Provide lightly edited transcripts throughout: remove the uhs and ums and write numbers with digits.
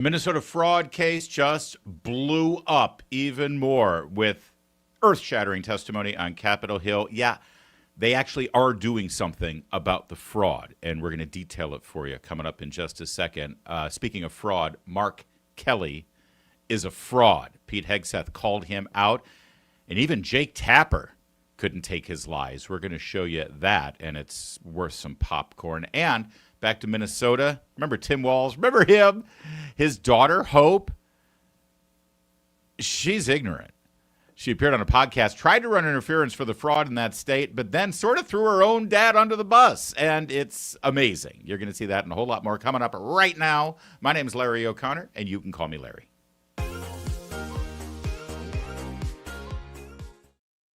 Minnesota fraud case just blew up even more with earth-shattering testimony on Capitol Hill. Yeah, they actually are doing something about the fraud, and we're going to detail it for you coming up in just a second. Speaking of fraud, Mark Kelly is a fraud. Pete Hegseth called him out, and even Jake Tapper couldn't take his lies. We're going to show you that, and it's worth some popcorn. And back to Minnesota. Remember Tim Walz? Remember him? His daughter, Hope, she's ignorant. She appeared on a podcast, tried to run interference for the fraud in that state, but then sort of threw her own dad under the bus. And it's amazing. You're going to see that and a whole lot more coming up right now. My name is Larry O'Connor, and you can call me Larry.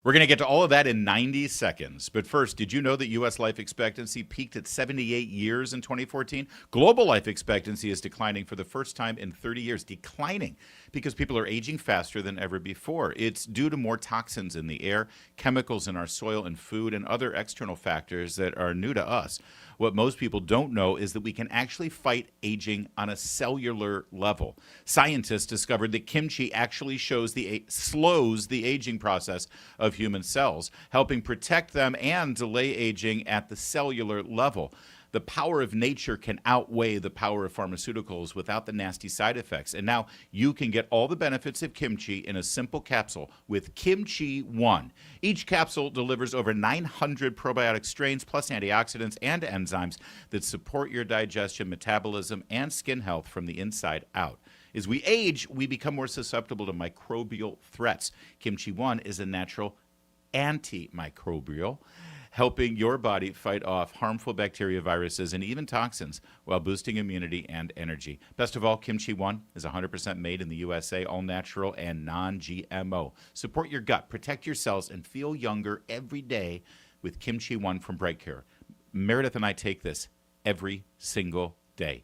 We're going to get to all of that in 90 seconds. But first, did you know that U.S. life expectancy peaked at 78 years in 2014? Global life expectancy is declining for the first time in 30 years. Declining because people are aging faster than ever before. It's due to more toxins in the air, chemicals in our soil and food, and other external factors that are new to us. What most people don't know is that we can actually fight aging on a cellular level. Scientists discovered that kimchi actually slows the aging process of human cells, helping protect them and delay aging at the cellular level. The power of nature can outweigh the power of pharmaceuticals without the nasty side effects. And now you can get all the benefits of kimchi in a simple capsule with Kimchi One. Each capsule delivers over 900 probiotic strains plus antioxidants and enzymes that support your digestion, metabolism, and skin health from the inside out. As we age, we become more susceptible to microbial threats. Kimchi One is a natural antimicrobial, helping your body fight off harmful bacteria, viruses, and even toxins while boosting immunity and energy. Best of all, Kimchi One is 100% made in the USA, all natural and non-GMO. Support your gut, protect your cells, and feel younger every day with Kimchi One from Brightcore. Meredith and I take this every single day.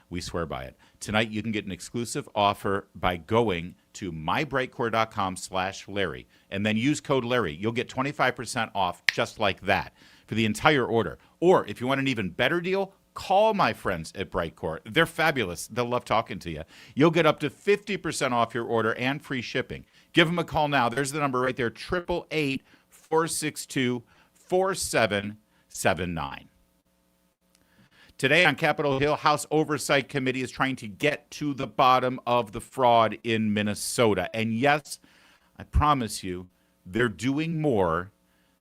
We swear by it. Tonight, you can get an exclusive offer by going to mybrightcore.com/Larry and then use code Larry. You'll get 25% off just like that for the entire order. Or if you want an even better deal, call my friends at Brightcore. They're fabulous. They'll love talking to you. You'll get up to 50% off your order and free shipping. Give them a call now. There's the number right there, 888-462-4779. Today on Capitol Hill, House Oversight Committee is trying to get to the bottom of the fraud in Minnesota. And yes, I promise you, they're doing more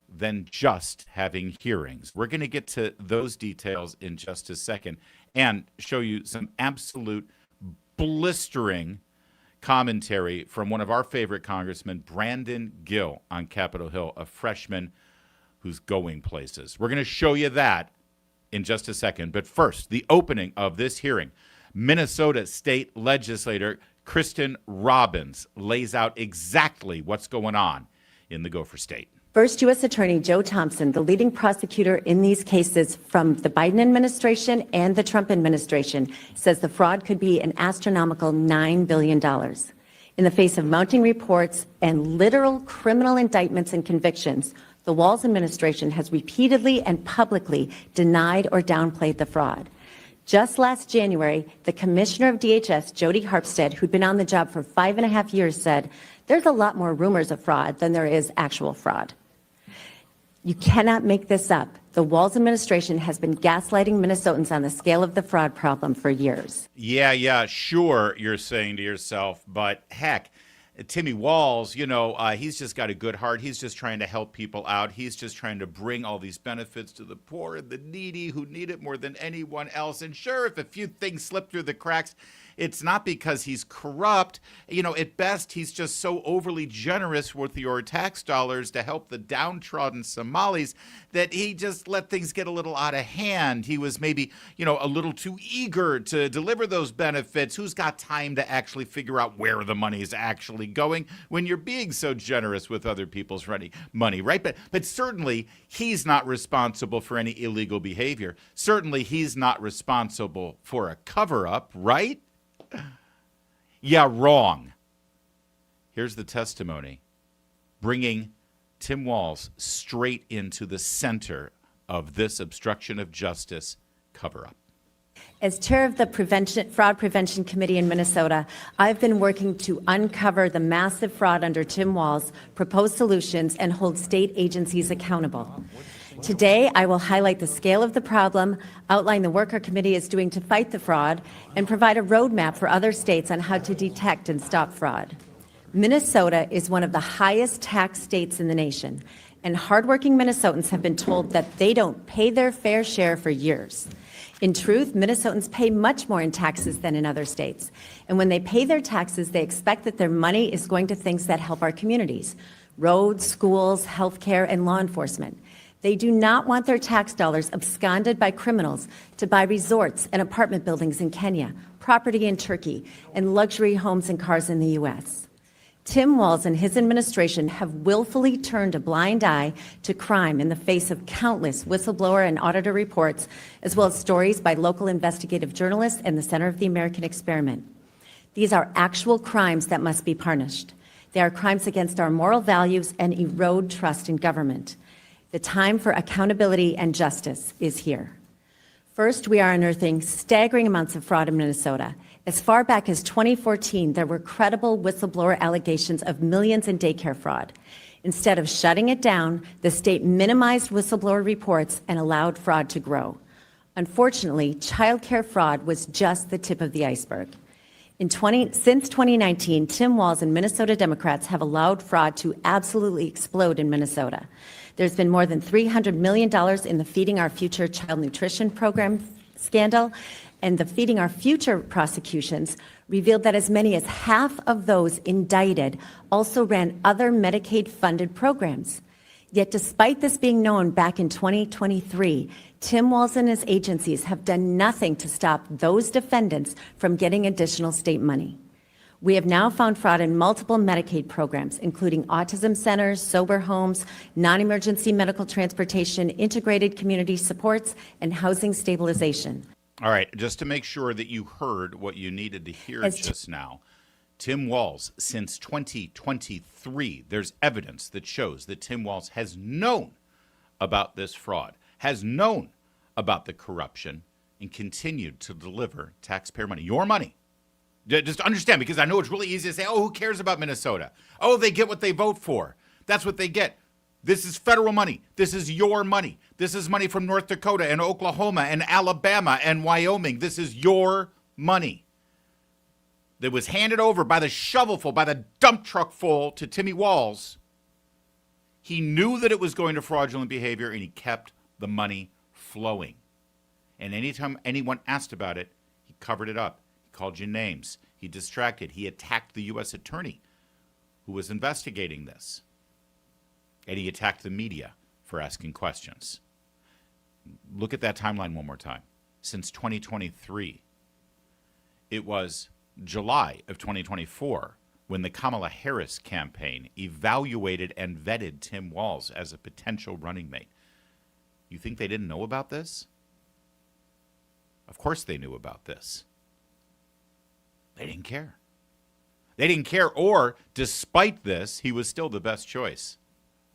than just having hearings. We're going to get to those details in just a second and show you some absolute blistering commentary from one of our favorite congressmen, Brandon Gill, on Capitol Hill, a freshman who's going places. We're going to show you that in just a second. But first, the opening of this hearing. Minnesota State Legislator Kristen Robbins lays out exactly what's going on in the Gopher State. First U.S. Attorney Joe Thompson, the leading prosecutor in these cases from the Biden administration and the Trump administration, says the fraud could be an astronomical $9 billion. In the face of mounting reports and literal criminal indictments and convictions, the Walz administration has repeatedly and publicly denied or downplayed the fraud. Just last January, the commissioner of DHS, Jody Harpstead, who'd been on the job for 5.5 years, said, "There's a lot more rumors of fraud than there is actual fraud." You cannot make this up. The Walz administration has been gaslighting Minnesotans on the scale of the fraud problem for years. Yeah, sure, you're saying to yourself, but heck, Timmy Walz, he's just got a good heart. He's just trying to help people out. He's just trying to bring all these benefits to the poor and the needy who need it more than anyone else. And sure, if a few things slip through the cracks, it's not because he's corrupt. At best, he's just so overly generous with your tax dollars to help the downtrodden Somalis that he just let things get a little out of hand. He was maybe, a little too eager to deliver those benefits. Who's got time to actually figure out where the money is actually going when you're being so generous with other people's money, right? But certainly, he's not responsible for any illegal behavior. Certainly, he's not responsible for a cover-up, right? Yeah, wrong. Here's the testimony, bringing Tim Walz straight into the center of this obstruction of justice cover-up. As chair of the Fraud Prevention Committee in Minnesota, I've been working to uncover the massive fraud under Tim Walz, propose solutions, and hold state agencies accountable. Today, I will highlight the scale of the problem, outline the work our committee is doing to fight the fraud, and provide a roadmap for other states on how to detect and stop fraud. Minnesota is one of the highest tax states in the nation, and hardworking Minnesotans have been told that they don't pay their fair share for years. In truth, Minnesotans pay much more in taxes than in other states. And when they pay their taxes, they expect that their money is going to things that help our communities: roads, schools, healthcare, and law enforcement. They do not want their tax dollars absconded by criminals to buy resorts and apartment buildings in Kenya, property in Turkey, and luxury homes and cars in the U.S. Tim Walz and his administration have willfully turned a blind eye to crime in the face of countless whistleblower and auditor reports, as well as stories by local investigative journalists and the Center of the American Experiment. These are actual crimes that must be punished. They are crimes against our moral values and erode trust in government. The time for accountability and justice is here. First, we are unearthing staggering amounts of fraud in Minnesota. As far back as 2014, there were credible whistleblower allegations of millions in daycare fraud. Instead of shutting it down, the state minimized whistleblower reports and allowed fraud to grow. Unfortunately, childcare fraud was just the tip of the iceberg. Since 2019, Tim Walz and Minnesota Democrats have allowed fraud to absolutely explode in Minnesota. There's been more than $300 million in the Feeding Our Future child nutrition program scandal, and the Feeding Our Future prosecutions revealed that as many as half of those indicted also ran other Medicaid-funded programs. Yet despite this being known back in 2023, Tim Walz and his agencies have done nothing to stop those defendants from getting additional state money. We have now found fraud in multiple Medicaid programs, including autism centers, sober homes, non-emergency medical transportation, integrated community supports, and housing stabilization. All right, just to make sure that you heard what you needed to hear just now, Tim Walz, since 2023, there's evidence that shows that Tim Walz has known about this fraud, has known about the corruption, and continued to deliver taxpayer money, your money. Just understand, because I know it's really easy to say, oh, who cares about Minnesota? Oh, they get what they vote for. That's what they get. This is federal money. This is your money. This is money from North Dakota and Oklahoma and Alabama and Wyoming. This is your money that was handed over by the shovelful, by the dump truck full to Timmy Walz. He knew that it was going to fraudulent behavior, and he kept the money flowing. And anytime anyone asked about it, he covered it up. He called you names. He distracted. He attacked the U.S. attorney who was investigating this. And he attacked the media for asking questions. Look at that timeline one more time. Since 2023, it was July of 2024 when the Kamala Harris campaign evaluated and vetted Tim Walz as a potential running mate. You think they didn't know about this? Of course they knew about this. They didn't care. They didn't care, or despite this, he was still the best choice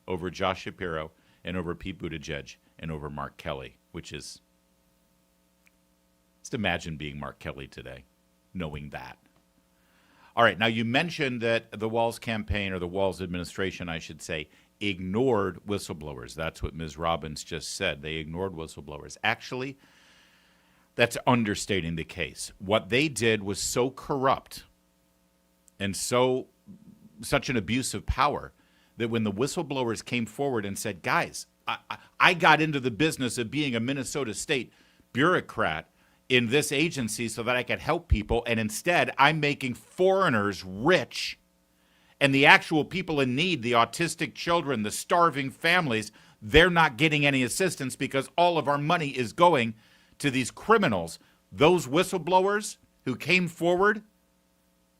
over Josh Shapiro and over Pete Buttigieg and over Mark Kelly, which is, just imagine being Mark Kelly today, knowing that. All right, now you mentioned that the Walz campaign, or the Walz administration, I should say, ignored whistleblowers. That's what Ms. Robbins just said. They ignored whistleblowers. Actually, that's understating the case. What they did was so corrupt and such an abuse of power that when the whistleblowers came forward and said, guys, I got into the business of being a Minnesota state bureaucrat in this agency so that I could help people, and instead I'm making foreigners rich, and the actual people in need, the autistic children, the starving families, they're not getting any assistance because all of our money is going to these criminals. Those whistleblowers who came forward,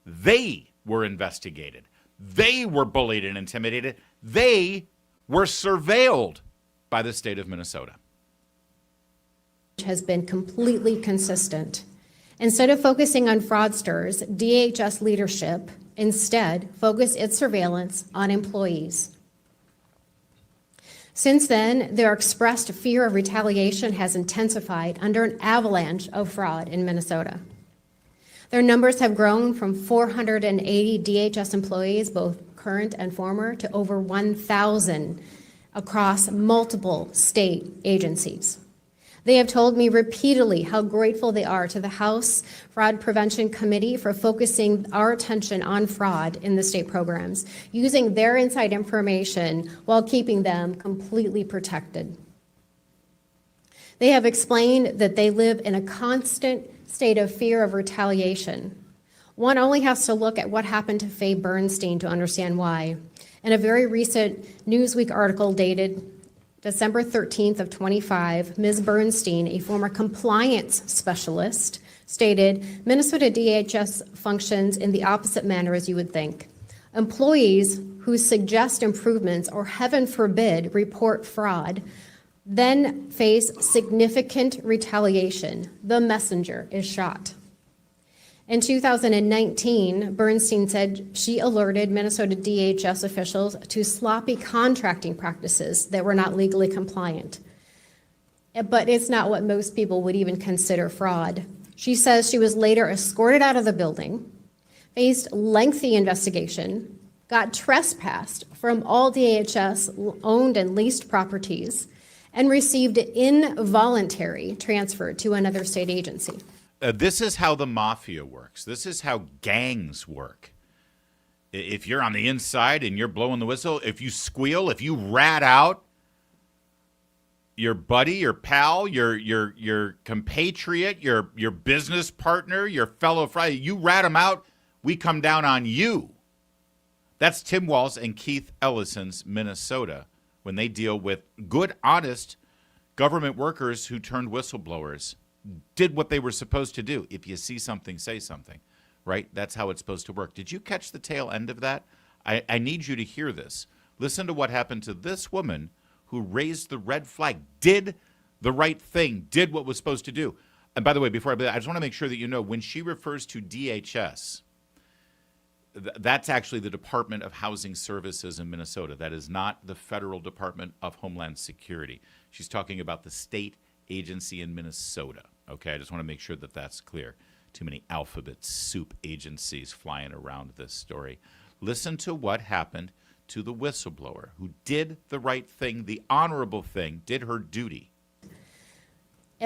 they were investigated. They were bullied and intimidated. They were surveilled by the state of Minnesota. Has been completely consistent. Instead of focusing on fraudsters, DHS leadership instead focused its surveillance on employees. Since then, their expressed fear of retaliation has intensified under an avalanche of fraud in Minnesota. Their numbers have grown from 480 DHS employees, both current and former, to over 1,000 across multiple state agencies. They have told me repeatedly how grateful they are to the House Fraud Prevention Committee for focusing our attention on fraud in the state programs, using their inside information while keeping them completely protected. They have explained that they live in a constant state of fear of retaliation. One only has to look at what happened to Faye Bernstein to understand why. In a very recent Newsweek article dated December 13th of 25, Ms. Bernstein, a former compliance specialist, stated, Minnesota DHS functions in the opposite manner as you would think. Employees who suggest improvements or, heaven forbid, report fraud then face significant retaliation. The messenger is shot. In 2019, Bernstein said she alerted Minnesota DHS officials to sloppy contracting practices that were not legally compliant. But it's not what most people would even consider fraud. She says she was later escorted out of the building, faced lengthy investigation, got trespassed from all DHS owned and leased properties, and received involuntary transfer to another state agency. This is how the mafia works. This is how gangs work. If you're on the inside and you're blowing the whistle, if you squeal, if you rat out your buddy, your pal, your compatriot, your business partner, your fellow Friday, you rat them out, we come down on you. That's Tim Walz and Keith Ellison's Minnesota when they deal with good, honest government workers who turned whistleblowers. Did what they were supposed to do. If you see something, say something, right? That's how it's supposed to work. Did you catch the tail end of that? I need you to hear this. Listen to what happened to this woman who raised the red flag, did the right thing, did what was supposed to do. And by the way, before I just want to make sure that you know, when she refers to DHS, that's actually the Department of Housing Services in Minnesota. That is not the Federal Department of Homeland Security. She's talking about the state agency in Minnesota. Okay, I just want to make sure that that's clear. Too many alphabet soup agencies flying around this story. Listen to what happened to the whistleblower who did the right thing, the honorable thing, did her duty.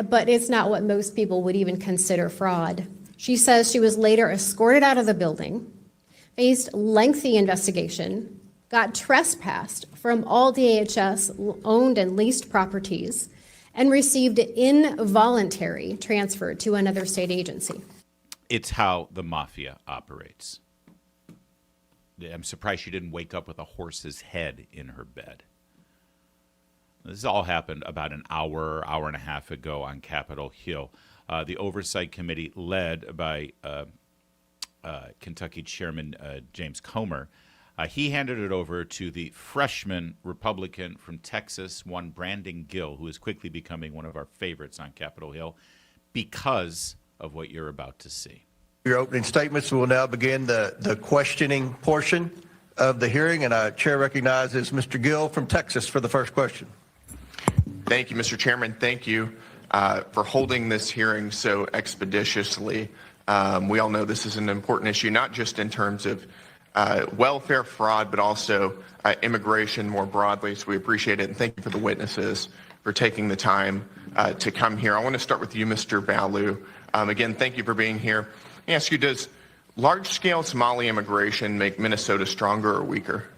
But it's not what most people would even consider fraud. She says she was later escorted out of the building, faced lengthy investigation, got trespassed from all DHS owned and leased properties, and received involuntary transfer to another state agency. It's how the mafia operates. I'm surprised she didn't wake up with a horse's head in her bed. This all happened about an hour and a half ago on Capitol Hill. The Oversight Committee, led by Kentucky Chairman James Comer, he handed it over to the freshman Republican from Texas, one Brandon Gill, who is quickly becoming one of our favorites on Capitol Hill because of what you're about to see. Your opening statements. Will now begin the questioning portion of the hearing, and our chair recognizes Mr. Gill from Texas for the first question. Thank you, Mr. Chairman. Thank you for holding this hearing so expeditiously. We all know this is an important issue, not just in terms of welfare fraud, but also immigration more broadly. So we appreciate it, and thank you for the witnesses for taking the time to come here. I want to start with you, Mr. Balu. Again, thank you for being here. Let me ask you, does large-scale Somali immigration make Minnesota stronger or weaker?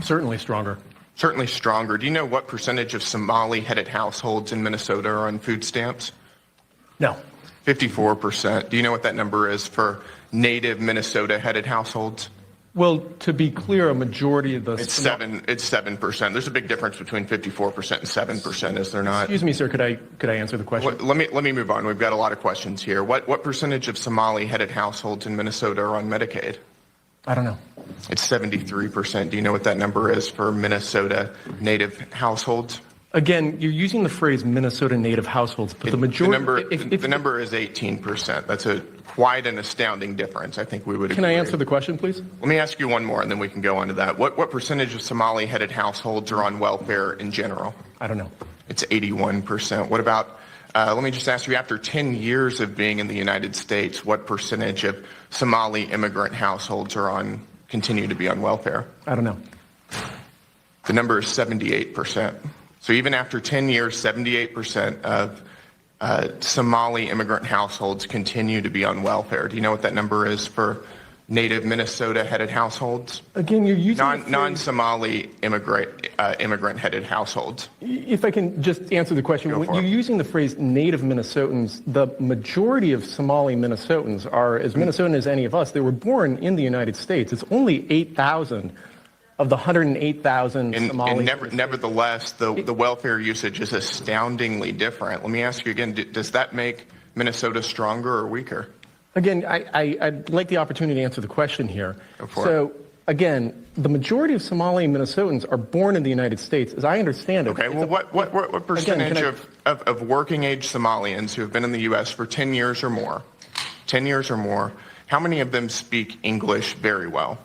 Certainly stronger. Certainly stronger. Do you know what percentage of Somali-headed households in Minnesota are on food stamps? No. 54%. Do you know what that number is for native Minnesota-headed households? Well, to be clear, a majority of the... It's 7%. There's a big difference between 54% and 7%, is there not? Excuse me, sir, could I answer the question? Let me move on. We've got a lot of questions here. What percentage of Somali-headed households in Minnesota are on Medicaid? I don't know. It's 73%. Do you know what that number is for Minnesota native households? Again, you're using the phrase Minnesota native households, but the majority... The number is 18%. That's a quite an astounding difference. I think we would agree. Can I answer the question, please? Let me ask you one more, and then we can go on to that. What percentage of Somali-headed households are on welfare in general? I don't know. It's 81%. What about, let me just ask you, after 10 years of being in the United States, what percentage of Somali immigrant households continue to be on welfare? I don't know. The number is 78%. So even after 10 years, 78% of Somali immigrant households continue to be on welfare. Do you know what that number is for native Minnesota-headed households? Again, you're using Non-Somali immigrant-headed households. If I can just answer the question, when you're using the phrase native Minnesotans, the majority of Somali Minnesotans are as Minnesotan as any of us. They were born in the United States. It's only 8,000 of the 108,000 Somali. Nevertheless, the welfare usage is astoundingly different. Let me ask you again, does that make Minnesota stronger or weaker? Again, I'd like the opportunity to answer the question here. Go for so, again, the majority of Somali Minnesotans are born in the United States, as I understand it. Okay, well, what percentage of working-age Somalians who have been in the U.S. for 10 years or more, how many of them speak English very well?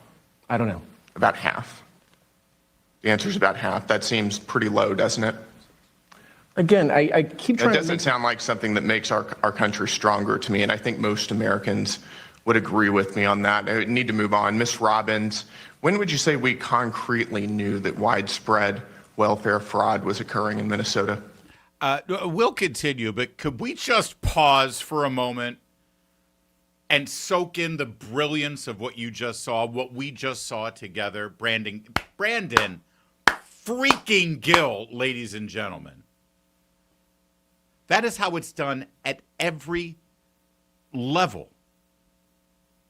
I don't know. About half. The answer is about half. That seems pretty low, doesn't it? Again, I keep trying That doesn't sound like something that makes our country stronger to me, and I think most Americans would agree with me on that. I need to move on. Ms. Robbins, when would you say we concretely knew that widespread welfare fraud was occurring in Minnesota? We'll continue, but could we just pause for a moment and soak in the brilliance of what you just saw, what we just saw together? Brandon freaking Gill, ladies and gentlemen. That is how it's done at every level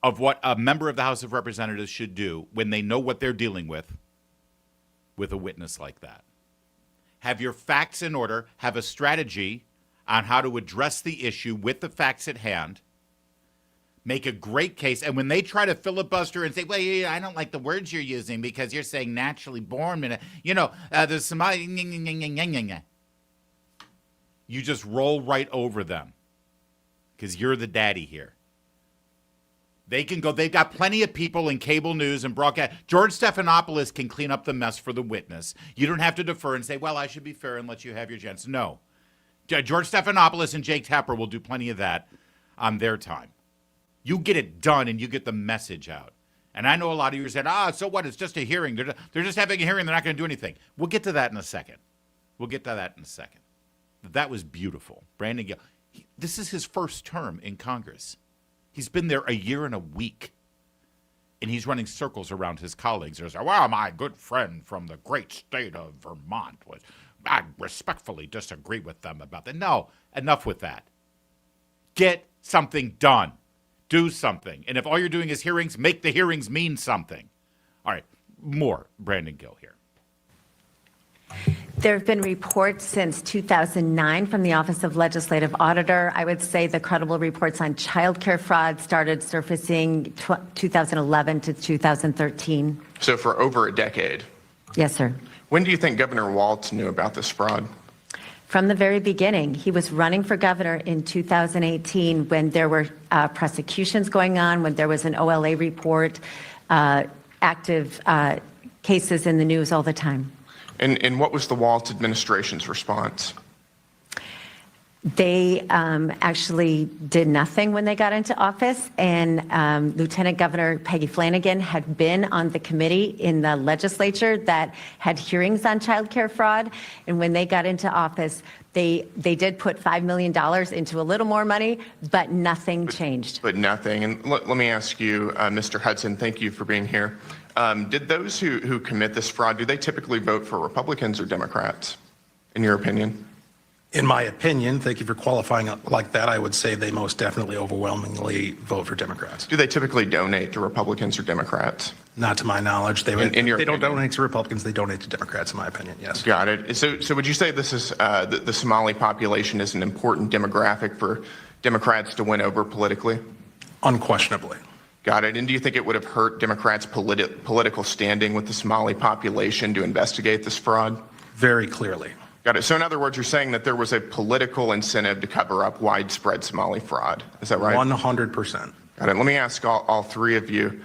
of what a member of the House of Representatives should do when they know what they're dealing with a witness like that. Have your facts in order, have a strategy on how to address the issue with the facts at hand, make a great case, and when they try to filibuster and say, well, I don't like the words you're using because you're saying naturally born, there's somebody, you just roll right over them because you're the daddy here. They can go. They've got plenty of people in cable news and broadcast. George Stephanopoulos can clean up the mess for the witness. You don't have to defer and say, well, I should be fair and let you have your chance. No. George Stephanopoulos and Jake Tapper will do plenty of that on their time. You get it done and you get the message out. And I know a lot of you said, so what? It's just a hearing. They're just having a hearing. They're not going to do anything. We'll get to that in a second. That was beautiful. Brandon Gill, this is his first term in Congress. He's been there a year and a week. And he's running circles around his colleagues. They're saying, well, my good friend from the great state of Vermont I respectfully disagree with them about that. No, enough with that. Get something done. Do something. And if all you're doing is hearings, make the hearings mean something. All right, more Brandon Gill here. There have been reports since 2009 from the Office of Legislative Auditor. I would say the credible reports on child care fraud started surfacing 2011 to 2013. So for over a decade. Yes, sir. When do you think Governor Walz knew about this fraud? From the very beginning. He was running for governor in 2018 when there were prosecutions going on, when there was an OLA report, active cases in the news all the time. And what was the Walz administration's response? They actually did nothing when they got into office, and Lieutenant Governor Peggy Flanagan had been on the committee in the legislature that had hearings on child care fraud, and when they got into office, they did put $5 million into a little more money, but nothing changed. But nothing. And let me ask you, Mr. Hudson, thank you for being here. Did those who commit this fraud, do they typically vote for Republicans or Democrats, in your opinion? In my opinion, thank you for qualifying it like that, I would say they most definitely overwhelmingly vote for Democrats. Do they typically donate to Republicans or Democrats? Not to my knowledge. They don't donate to Republicans, they donate to Democrats, in my opinion, yes. Got it. So would you say this is the Somali population is an important demographic for Democrats to win over politically? Unquestionably. Got it. And do you think it would have hurt Democrats' political standing with the Somali population to investigate this fraud? Very clearly. Got it. So in other words, you're saying that there was a political incentive to cover up widespread Somali fraud. Is that right? 100%. Got it. Let me ask all three of you.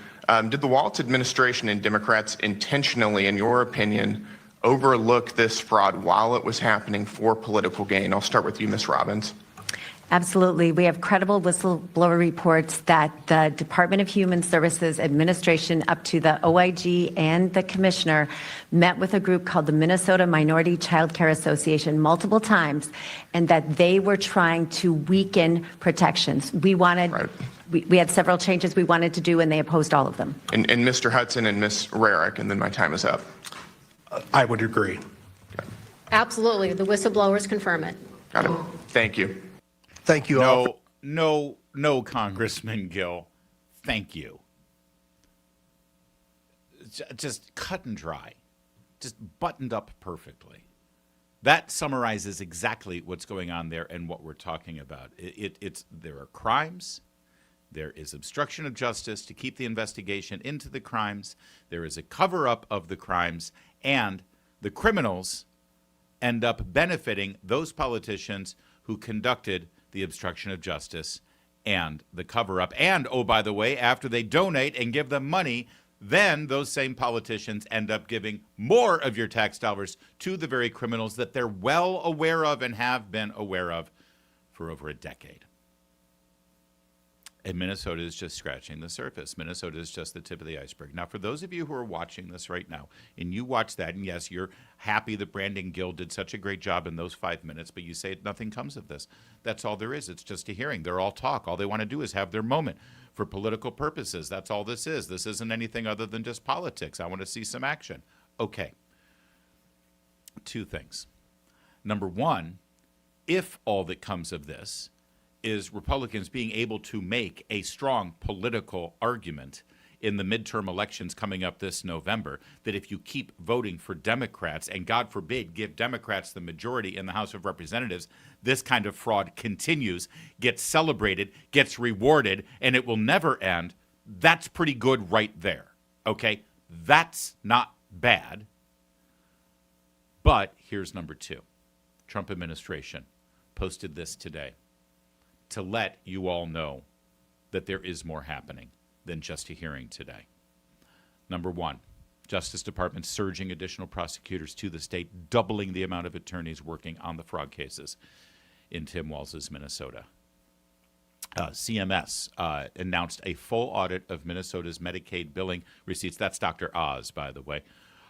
Did the Walz administration and Democrats intentionally, in your opinion, overlook this fraud while it was happening for political gain? I'll start with you, Ms. Robbins. Absolutely. We have credible whistleblower reports that the Department of Human Services administration up to the OIG and the commissioner met with a group called the Minnesota Minority Child Care Association multiple times, and that they were trying to weaken protections. We wanted, Right. we had several changes we wanted to do, and they opposed all of them. And Mr. Hudson and Ms. Rarick, and then my time is up. I would agree. Absolutely. The whistleblowers confirm it. Got it. Thank you. Thank you all. No, Congressman Gill. Thank you. Just cut and dry. Just buttoned up perfectly. That summarizes exactly what's going on there and what we're talking about. There are crimes. There is obstruction of justice to keep the investigation into the crimes. There is a cover-up of the crimes. And the criminals end up benefiting those politicians who conducted the obstruction of justice and the cover-up. And, oh, by the way, after they donate and give them money, then those same politicians end up giving more of your tax dollars to the very criminals that they're well aware of and have been aware of for over a decade. And Minnesota is just scratching the surface. Minnesota is just the tip of the iceberg. Now, for those of you who are watching this right now, and you watch that, and yes, you're happy that Brandon Gill did such a great job in those 5 minutes, but you say nothing comes of this. That's all there is. It's just a hearing. They're all talk. All they want to do is have their moment for political purposes. That's all this is. This isn't anything other than just politics. I want to see some action. Okay. 2 things. Number 1, if all that comes of this is Republicans being able to make a strong political argument in the midterm elections coming up this November, that if you keep voting for Democrats, and God forbid give Democrats the majority in the House of Representatives, this kind of fraud continues, gets celebrated, gets rewarded, and it will never end, that's pretty good right there, okay? That's not bad. But here's number 2. Trump administration posted this today to let you all know that there is more happening than just a hearing today. Number 1, Justice Department surging additional prosecutors to the state, doubling the amount of attorneys working on the fraud cases in Tim Walz's Minnesota. CMS announced a full audit of Minnesota's Medicaid billing receipts. That's Dr. Oz, by the way.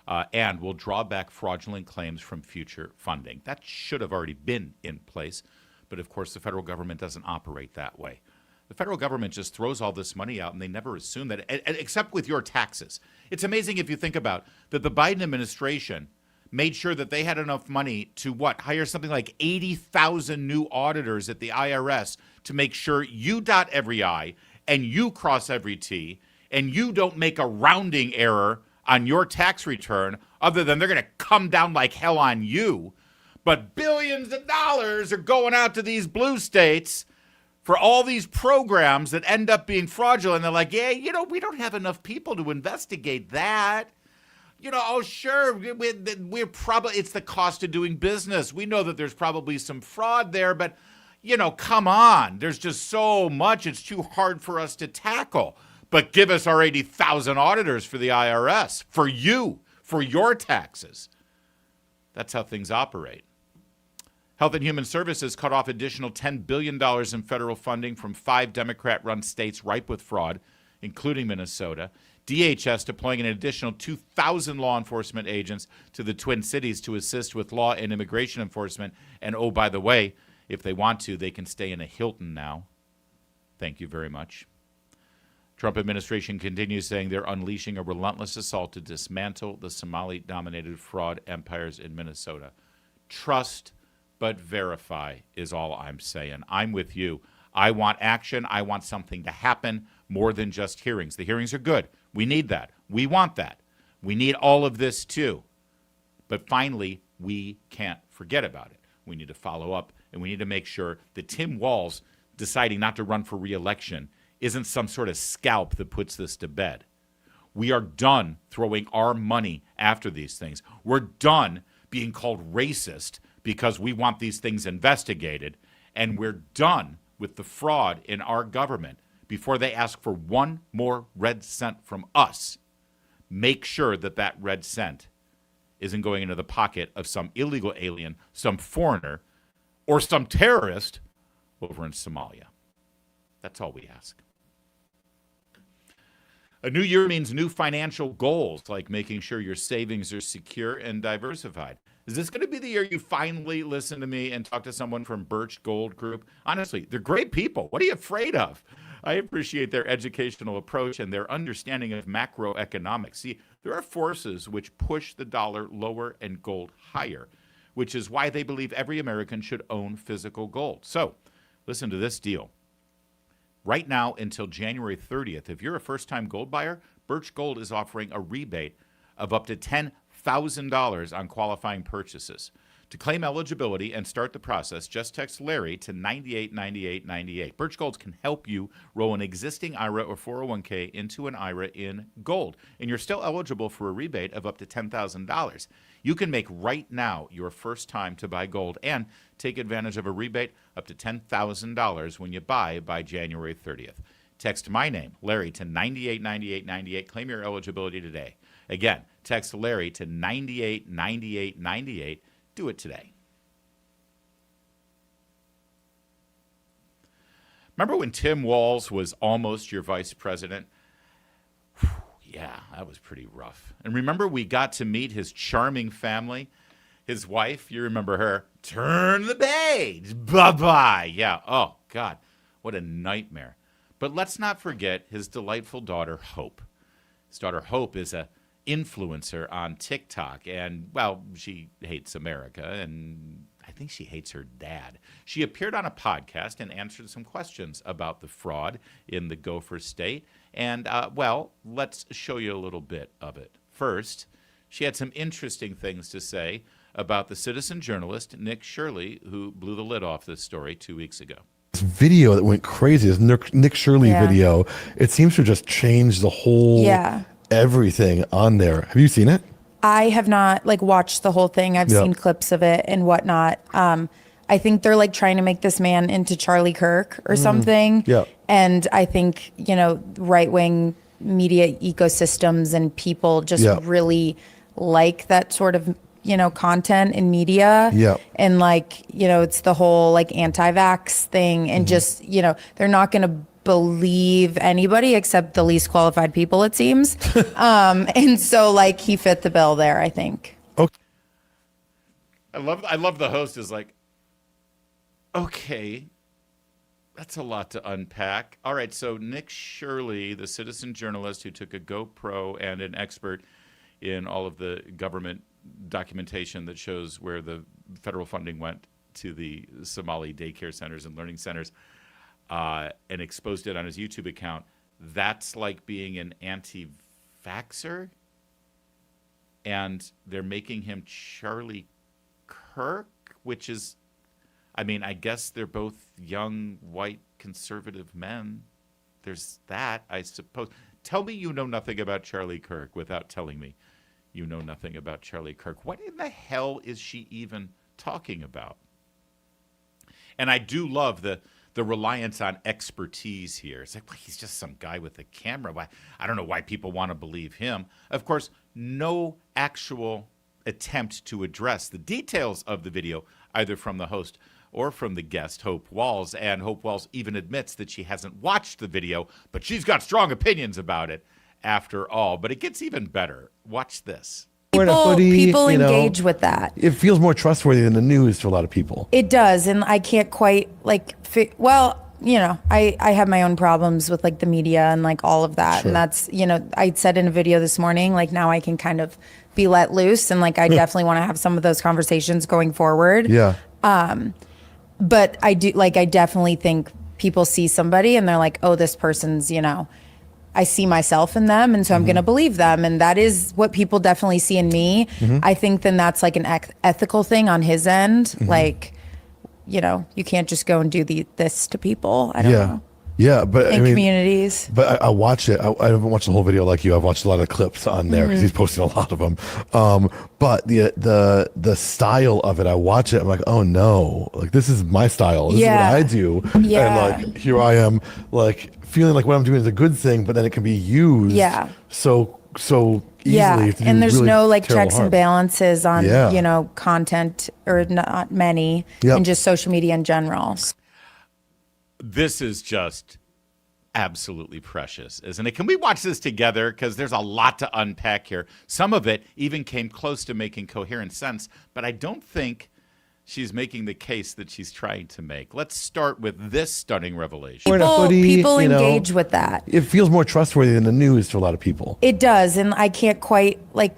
And will draw back fraudulent claims from future funding. That should have already been in place. But, of course, the federal government doesn't operate that way. The federal government just throws all this money out, and they never assume that, except with your taxes. It's amazing if you think about that the Biden administration made sure that they had enough money to, hire something like 80,000 new auditors at the IRS to make sure you dot every I and you cross every T and you don't make a rounding error on your tax return other than they're going to come down like hell on you. But billions of dollars are going out to these blue states for all these programs that end up being fraudulent. They're like, yeah, we don't have enough people to investigate that. Oh, sure, we're probably, it's the cost of doing business. We know that there's probably some fraud there, but, come on. There's just so much. It's too hard for us to tackle. But give us our 80,000 auditors for the IRS, for you, for your taxes. That's how things operate. Health and Human Services cut off additional $10 billion in federal funding from 5 Democrat-run states ripe with fraud, including Minnesota. DHS deploying an additional 2,000 law enforcement agents to the Twin Cities to assist with law and immigration enforcement. And, oh, by the way, if they want to, they can stay in a Hilton now. Thank you very much. Trump administration continues saying they're unleashing a relentless assault to dismantle the Somali-dominated fraud empires in Minnesota. Trust but verify is all I'm saying. I'm with you. I want action. I want something to happen more than just hearings. The hearings are good. We need that. We want that. We need all of this too. But finally, we can't forget about it. We need to follow up, and we need to make sure that Tim Walz deciding not to run for re-election isn't some sort of scalp that puts this to bed. We are done throwing our money after these things. We're done being called racist because we want these things investigated, and we're done with the fraud in our government before they ask for one more red cent from us. Make sure that that red cent isn't going into the pocket of some illegal alien, some foreigner, or some terrorist over in Somalia. That's all we ask. A new year means new financial goals, like making sure your savings are secure and diversified. Is this going to be the year you finally listen to me and talk to someone from Birch Gold Group? Honestly, they're great people. What are you afraid of? I appreciate their educational approach and their understanding of macroeconomics. See, there are forces which push the dollar lower and gold higher, which is why they believe every American should own physical gold. So, listen to this deal. Right now until January 30th, if you're a first-time gold buyer, Birch Gold is offering a rebate of up to $10,000 on qualifying purchases. To claim eligibility and start the process, just text Larry to 989898. Birch Gold can help you roll an existing IRA or 401k into an IRA in gold, and you're still eligible for a rebate of up to $10,000. You can make right now your first time to buy gold and take advantage of a rebate up to $10,000 when you buy by January 30th. Text my name, Larry, to 989898. Claim your eligibility today. Again, text Larry to 989898. Do it today. Remember when Tim Walz was almost your vice president? Whew, yeah, that was pretty rough. And remember, we got to meet his charming family. His wife, you remember her, turn the page, bye-bye. Yeah, oh, God, what a nightmare. But let's not forget his delightful daughter, Hope. His daughter, Hope, is a influencer on TikTok, and, well, she hates America, and I think she hates her dad. She appeared on a podcast and answered some questions about the fraud in the Gopher State, and, well, let's show you a little bit of it. First, she had some interesting things to say about the citizen journalist, Nick Shirley, who blew the lid off this story 2 weeks ago. This video that went crazy, this Nick Shirley video, it seems to just change the whole everything on there. Have you seen it? I have not watched the whole thing. I've seen clips of it and whatnot. I think they're trying to make this man into Charlie Kirk or something. Yeah. And I think, right-wing media ecosystems and people just really like that sort of, content in media. Yeah. And it's the whole anti-vax thing and just, they're not going to believe anybody except the least qualified people, it seems. And so he fit the bill there, I think. Okay. I love the host is okay, that's a lot to unpack. All right, so Nick Shirley, the citizen journalist who took a GoPro and an expert in all of the government documentation that shows where the federal funding went to the Somali daycare centers and learning centers, and exposed it on his YouTube account. That's like being an anti-vaxxer, and they're making him Charlie Kirk, which is, I guess they're both young, white, conservative men. There's that, I suppose. Tell me you know nothing about Charlie Kirk without telling me you know nothing about Charlie Kirk. What in the hell is she even talking about? And I do love the reliance on expertise here. It's well, he's just some guy with a camera. I don't know why people want to believe him. Of course, no actual attempt to address the details of the video, either from the host or from the guest, Hope Walz. And Hope Walz even admits that she hasn't watched the video, but she's got strong opinions about it after all. But it gets even better. Watch this. People engage with that. It feels more trustworthy than the news to a lot of people. It does, and I can't quite I have my own problems with the media and all of that. Sure. And that's, I said in a video this morning, now I can kind of be let loose and I definitely want to have some of those conversations going forward. Yeah. But I do, I definitely think people see somebody and they're like, oh, this person's, I see myself in them, and so I'm going to believe them. And that is what people definitely see in me. I think then that's an ethical thing on his end. You can't just go and do this to people. I don't know. Yeah, but in I mean, communities. But I watch it. I haven't watched the whole video like you. I've watched a lot of clips on there because he's posting a lot of them. But the style of it, I watch it. I'm like, oh no, like this is my style. This is what I do. Yeah. And like here I am, like feeling like what I'm doing is a good thing, but then it can be used. So easily. To and there's really no like terrible checks harm. and balances on content, or not many, and just social media in general. This is just absolutely precious, isn't it? Can we watch this together? Because there's a lot to unpack here. Some of it even came close to making coherent sense, but I don't think she's making the case that she's trying to make. Let's start with this stunning revelation. People engage with that. It feels more trustworthy than the news to a lot of people. It does, and I can't quite I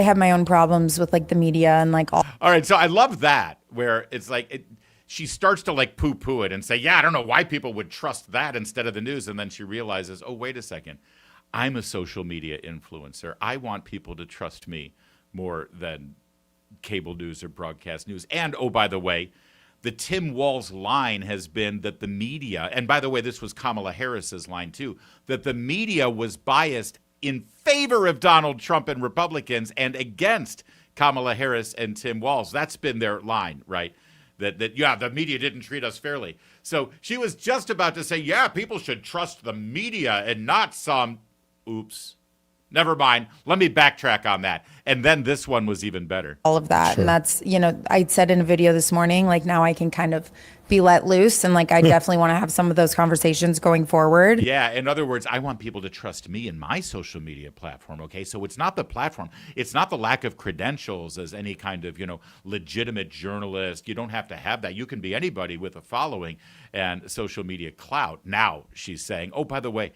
have my own problems with like the media and like all. All right, so I love that, where it's like she starts to like poo-poo it and say, yeah, I don't know why people would trust that instead of the news. And then she realizes, oh, wait a second. I'm a social media influencer. I want people to trust me more than cable news or broadcast news. And, oh, by the way, the Tim Walz line has been that the media, and by the way, this was Kamala Harris's line too, that the media was biased in favor of Donald Trump and Republicans and against Kamala Harris and Tim Walz. That's been their line, right? That the media didn't treat us fairly. So she was just about to say, yeah, people should trust the media and not some, oops, never mind. Let me backtrack on that. And then this one was even better. All of that. Sure. And that's, I said in a video this morning, like now I can kind of be let loose. And like, I definitely want to have some of those conversations going forward. Yeah. In other words, I want people to trust me in my social media platform. Okay. So it's not the platform. It's not the lack of credentials as any kind of, legitimate journalist. You don't have to have that. You can be anybody with a following and social media clout. Now she's saying, oh, by the way,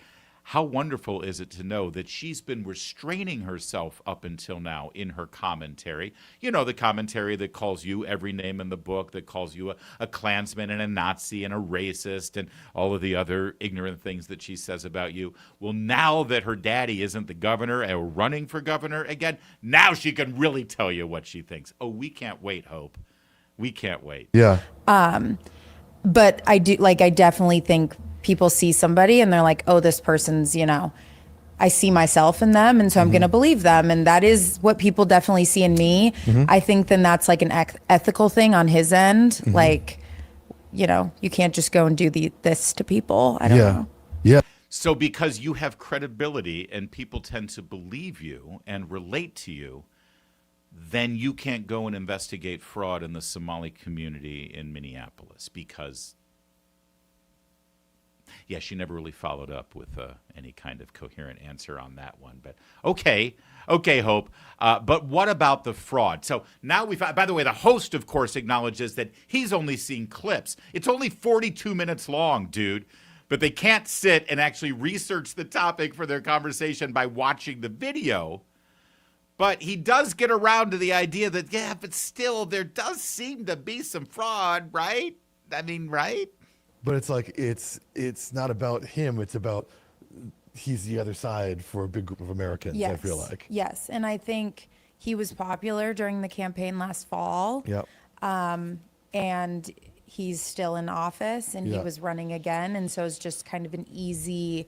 how wonderful is it to know that she's been restraining herself up until now in her commentary? The commentary that calls you every name in the book, that calls you a Klansman and a Nazi and a racist and all of the other ignorant things that she says about you. Well, now that her daddy isn't the governor or running for governor again, now she can really tell you what she thinks. Oh, we can't wait, Hope. We can't wait. Yeah. But I definitely think people see somebody and they're like, oh, this person's, I see myself in them. And so I'm going to believe them. And that is what people definitely see in me. I think then that's like an ethical thing on his end. Like, you can't just go and do this to people. I don't know. Yeah. So because you have credibility and people tend to believe you and relate to you, then you can't go and investigate fraud in the Somali community in Minneapolis because... Yeah, she never really followed up with any kind of coherent answer on that one. But okay, Hope. But what about the fraud? So now by the way, the host, of course, acknowledges that he's only seen clips. It's only 42 minutes long, dude. But they can't sit and actually research the topic for their conversation by watching the video. But he does get around to the idea that, yeah, but still, there does seem to be some fraud, right? I mean, right? But it's like it's not about him. It's about he's the other side for a big group of Americans. Yes. I feel like. Yes, and I think he was popular during the campaign last fall. Yep. And he's still in office, and he Yeah. was running again, and so it's just kind of an easy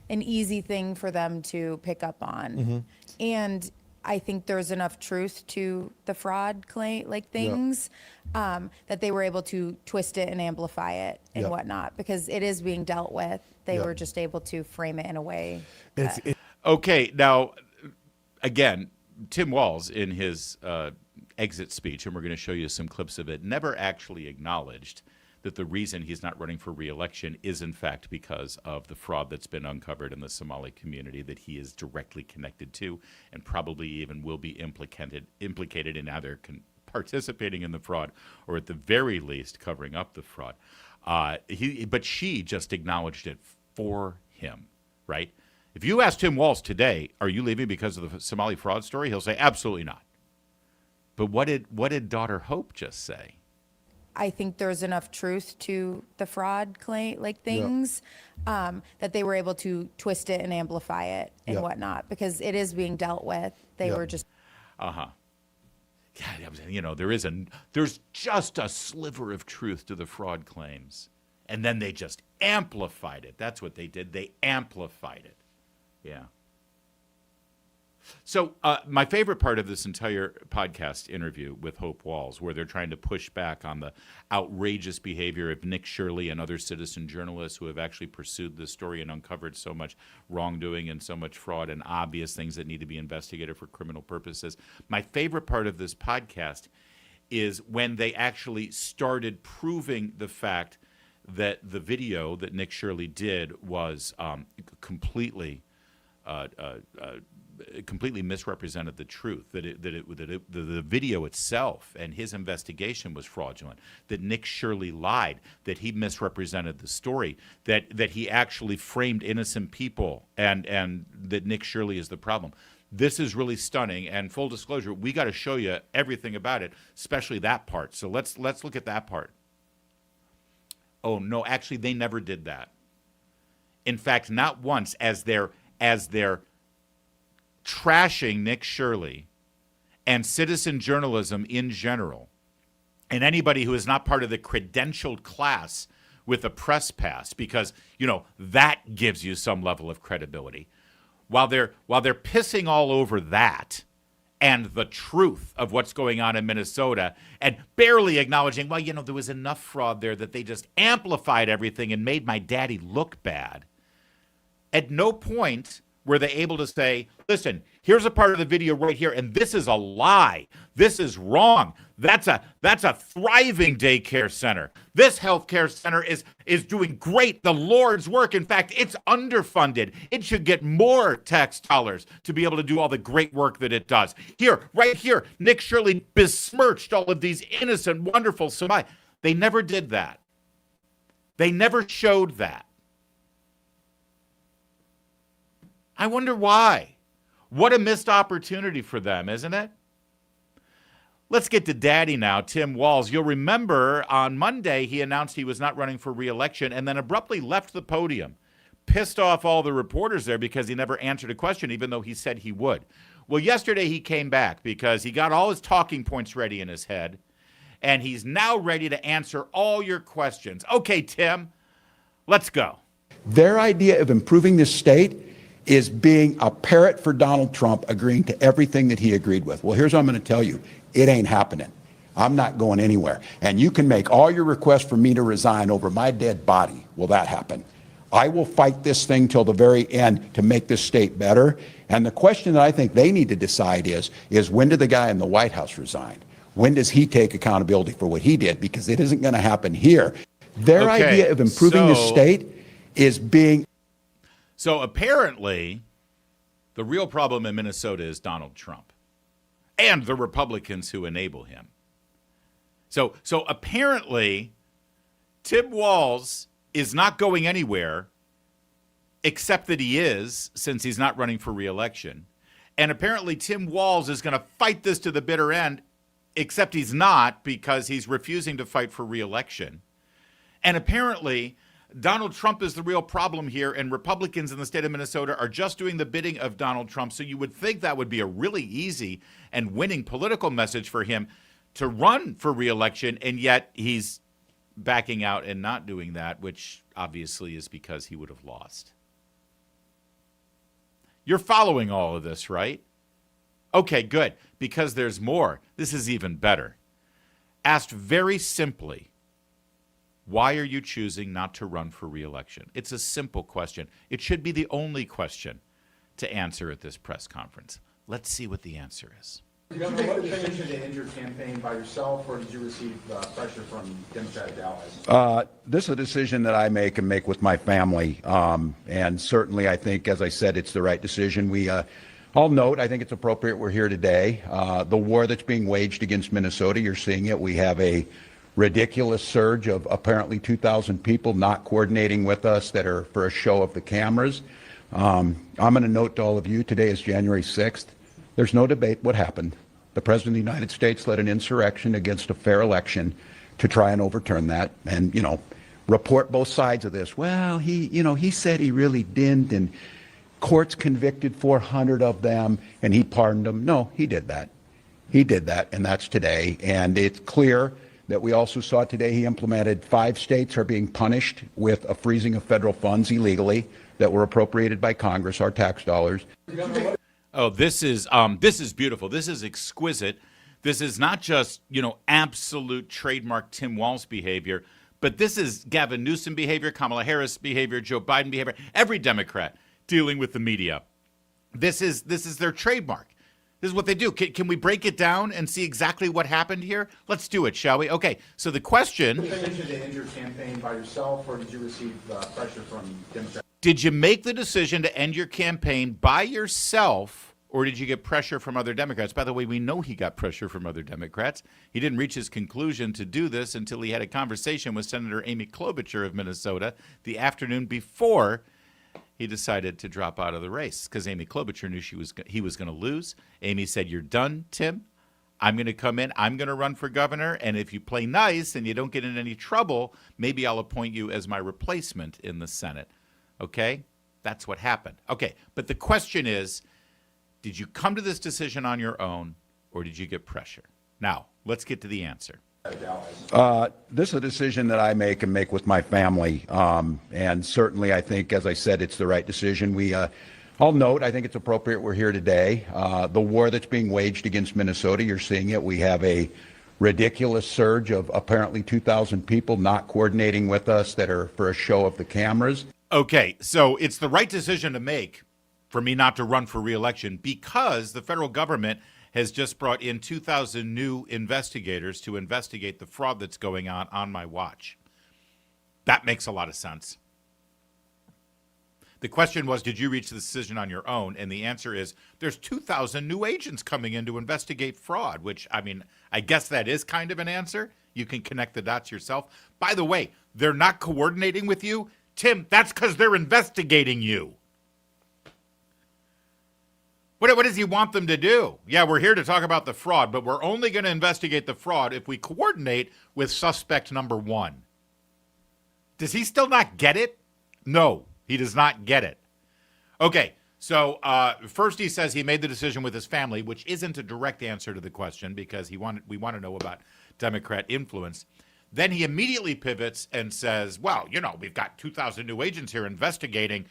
thing for them to pick up on. And I think there's enough truth to the fraud claim, things, that they were able to twist it and amplify it and whatnot, because it is being dealt with. They were just able to frame it in a way. Okay, now, again, Tim Walz, in his exit speech, and we're going to show you some clips of it, never actually acknowledged that the reason he's not running for re-election is, in fact, because of the fraud that's been uncovered in the Somali community that he is directly connected to and probably even will be implicated in either participating in the fraud or at the very least covering up the fraud. But she just acknowledged it for him, right? If you ask Tim Walz today, are you leaving because of the Somali fraud story? He'll say, absolutely not. But what did daughter Hope just say? I think there's enough truth to the fraud claim, things, that they were able to twist it and amplify it and whatnot, because it is being dealt with. They were just. God, there's just a sliver of truth to the fraud claims, And then they just amplified it. That's what they did. They amplified it. Yeah. So my favorite part of this entire podcast interview with Hope Walz, where they're trying to push back on the outrageous behavior of Nick Shirley and other citizen journalists who have actually pursued this story and uncovered so much wrongdoing and so much fraud and obvious things that need to be investigated for criminal purposes. My favorite part of this podcast is when they actually started proving the fact that the video that Nick Shirley did was completely misrepresented the truth, that the video itself and his investigation was fraudulent, that Nick Shirley lied, that he misrepresented the story, that he actually framed innocent people, and that Nick Shirley is the problem. This is really stunning, and full disclosure, we got to show you everything about it, especially that part. So let's look at that part. Oh no, actually they never did that. In fact, not once, as they're trashing Nick Shirley and citizen journalism in general, and anybody who is not part of the credentialed class with a press pass, because, you know, that gives you some level of credibility. While they're pissing all over that and the truth of what's going on in Minnesota and barely acknowledging, well, you know, there was enough fraud there that they just amplified everything and made my daddy look bad. At no point were they able to say, listen, here's a part of the video right here, and this is a lie. This is wrong. That's a thriving daycare center. This healthcare center is doing great, the Lord's work. In fact, it's underfunded. It should get more tax dollars to be able to do all the great work that it does. Here, right here, Nick Shirley besmirched all of these innocent, wonderful Somalians. They never did that. They never showed that. I wonder why. What a missed opportunity for them, isn't it? Let's get to Daddy now, Tim Walz. You'll remember on Monday he announced he was not running for re-election and then abruptly left the podium, pissed off all the reporters there because he never answered a question, even though he said he would. Well, yesterday he came back because he got all his talking points ready in his head, and he's now ready to answer all your questions. Okay, Tim, let's go. Their idea of improving this state is being a parrot for Donald Trump, agreeing to everything that he agreed with. Well, here's what I'm going to tell you. It ain't happening. I'm not going anywhere. And you can make all your requests for me to resign over my dead body. Will that happen? I will fight this thing till the very end to make this state better. And the question that I think they need to decide is when did the guy in the White House resign? When does he take accountability for what he did? Because it isn't going to happen here. Their idea of improving this state is being... So apparently, the real problem in Minnesota is Donald Trump and the Republicans who enable him. So apparently, Tim Walz is not going anywhere, except that he is, since he's not running for re-election. And apparently, Tim Walz is going to fight this to the bitter end, except he's not, because he's refusing to fight for re-election. And apparently, Donald Trump is the real problem here, and Republicans in the state of Minnesota are just doing the bidding of Donald Trump. So you would think that would be a really easy and winning political message for him to run for re-election, and yet he's backing out and not doing that, which obviously is because he would have lost. You're following all of this, right? Okay, good, because there's more. This is even better. Asked very simply, why are you choosing not to run for re-election? It's a simple question. It should be the only question to answer at this press conference. Let's see what the answer is. Governor, what decision to end your campaign by yourself, or did you receive pressure from Democratic allies? This is a decision that I make and make with my family. And certainly, I think, as I said, it's the right decision. I'll note, I think it's appropriate we're here today. The war that's being waged against Minnesota, you're seeing it. We have a ridiculous surge of apparently 2,000 people not coordinating with us that are for a show of the cameras. I'm going to note to all of you, today is January 6th. There's no debate what happened. The President of the United States led an insurrection against a fair election to try and overturn that and, report both sides of this. Well, he said he really didn't, and courts convicted 400 of them, and he pardoned them. No, he did that. He did that, and that's today. And it's clear that we also saw today he implemented. 5 states are being punished with a freezing of federal funds illegally that were appropriated by Congress, our tax dollars. Oh, this is beautiful. This is exquisite. This is not just, absolute trademark Tim Walz behavior, but this is Gavin Newsom behavior, Kamala Harris behavior, Joe Biden behavior, every Democrat dealing with the media. This is their trademark. This is what they do. Can we break it down and see exactly what happened here? Let's do it, shall we? Okay, so the question... Did you decision to end your campaign by yourself, or did you receive pressure from Democrats? Did you make the decision to end your campaign by yourself, or did you get pressure from other Democrats? By the way, we know he got pressure from other Democrats. He didn't reach his conclusion to do this until he had a conversation with Senator Amy Klobuchar of Minnesota the afternoon before he decided to drop out of the race, because Amy Klobuchar knew he was going to lose. Amy said, "You're done, Tim. I'm going to come in. I'm going to run for governor, and if you play nice and you don't get in any trouble, maybe I'll appoint you as my replacement in the Senate." Okay? That's what happened. Okay, but the question is, did you come to this decision on your own, or did you get pressure? Now, let's get to the answer. This is a decision that I make and make with my family. And certainly, I think, as I said, it's the right decision. I'll note, I think it's appropriate we're here today. The war that's being waged against Minnesota, you're seeing it. We have a ridiculous surge of apparently 2,000 people not coordinating with us that are for a show of the cameras. Okay, so it's the right decision to make for me not to run for re-election, because the federal government has just brought in 2,000 new investigators to investigate the fraud that's going on my watch. That makes a lot of sense. The question was, did you reach the decision on your own? And the answer is, there's 2,000 new agents coming in to investigate fraud, which, I guess that is kind of an answer. You can connect the dots yourself. By the way, they're not coordinating with you. Tim, that's because they're investigating you. What does he want them to do? Yeah, we're here to talk about the fraud, but we're only going to investigate the fraud if we coordinate with suspect number 1. Does he still not get it? No, he does not get it. Okay, so first he says he made the decision with his family, which isn't a direct answer to the question, because we want to know about Democrat influence. Then he immediately pivots and says, well, we've got 2,000 new agents here investigating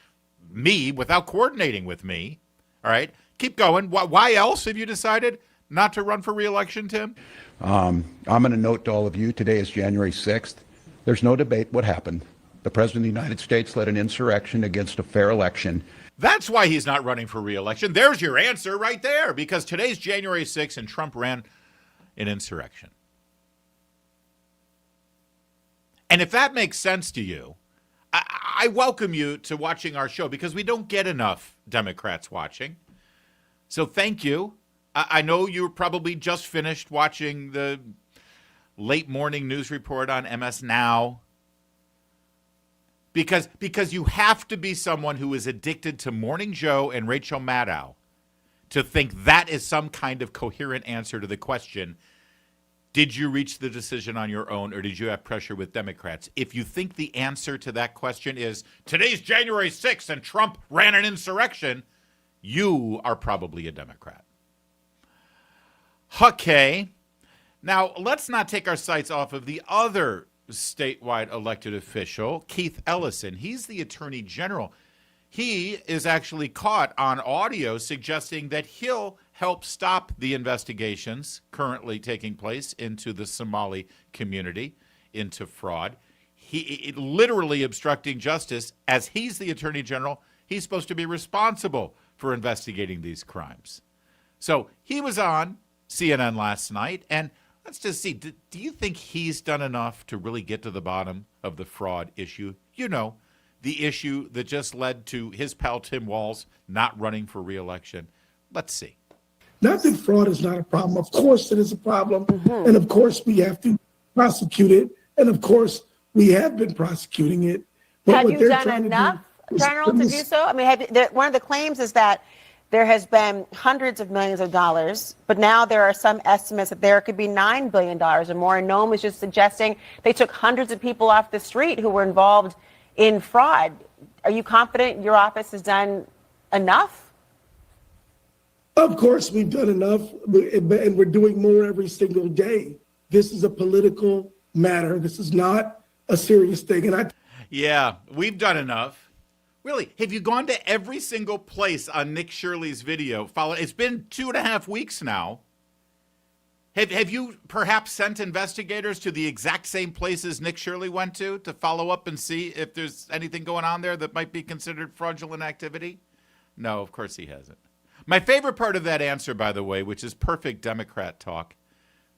me without coordinating with me. All right? Keep going. Why else have you decided not to run for re-election, Tim? I'm going to note to all of you, today is January 6th. There's no debate what happened. The President of the United States led an insurrection against a fair election. That's why he's not running for re-election. There's your answer right there, because today's January 6th and Trump ran an insurrection. And if that makes sense to you, I welcome you to watching our show, because we don't get enough Democrats watching. So thank you. I know you probably just finished watching the late morning news report on MS Now, because you have to be someone who is addicted to Morning Joe and Rachel Maddow to think that is some kind of coherent answer to the question, did you reach the decision on your own, or did you have pressure with Democrats? If you think the answer to that question is, today's January 6th and Trump ran an insurrection, you are probably a Democrat. Okay. Now, let's not take our sights off of the other statewide elected official, Keith Ellison. He's the Attorney General. He is actually caught on audio suggesting that he'll help stop the investigations currently taking place into the Somali community, into fraud. He literally obstructing justice. As he's the Attorney General, he's supposed to be responsible for investigating these crimes. So he was on CNN last night, and let's just see, do you think he's done enough to really get to the bottom of the fraud issue? The issue that just led to his pal Tim Walz not running for re-election. Let's see. Not that fraud is not a problem. Of course it is a problem, and of course we have to prosecute it, and of course we have been prosecuting it. But have you done enough, General, to do so? One of the claims is that there has been hundreds of millions of dollars, but now there are some estimates that there could be $9 billion or more. And Noam was just suggesting they took hundreds of people off the street who were involved in fraud. Are you confident your office has done enough? Of course we've done enough, and we're doing more every single day. this is a political matter. This is not a serious thing. And Yeah, we've done enough. Really, have you gone to every single place on Nick Shirley's video? It's been 2.5 weeks now. Have you perhaps sent investigators to the exact same places Nick Shirley went to follow up and see if there's anything going on there that might be considered fraudulent activity? No, of course he hasn't. My favorite part of that answer, by the way, which is perfect Democrat talk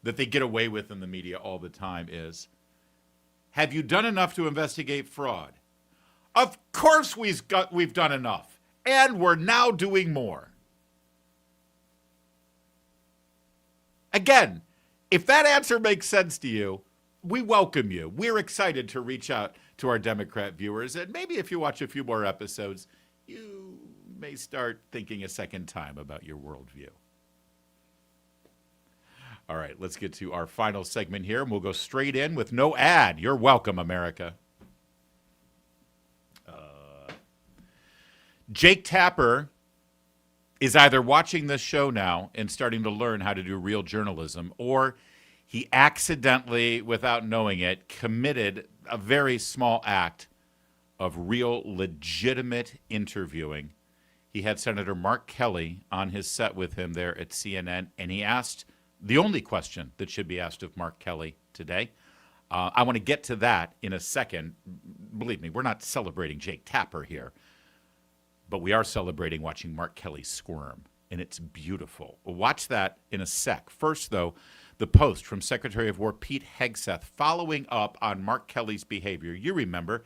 that they get away with in the media all the time, is, have you done enough to investigate fraud? Of course we've done enough, and we're now doing more. Again, if that answer makes sense to you, we welcome you. We're excited to reach out to our Democrat viewers, and maybe if you watch a few more episodes, you may start thinking a second time about your worldview. All right, let's get to our final segment here, and we'll go straight in with no ad. You're welcome, America. Jake Tapper is either watching this show now and starting to learn how to do real journalism, or he accidentally, without knowing it, committed a very small act of real, legitimate interviewing. He had Senator Mark Kelly on his set with him there at CNN, and he asked the only question that should be asked of Mark Kelly today. I want to get to that in a second. Believe me, we're not celebrating Jake Tapper here, but we are celebrating watching Mark Kelly squirm, and it's beautiful. We'll watch that in a sec. First, though, the post from Secretary of War Pete Hegseth following up on Mark Kelly's behavior. You remember,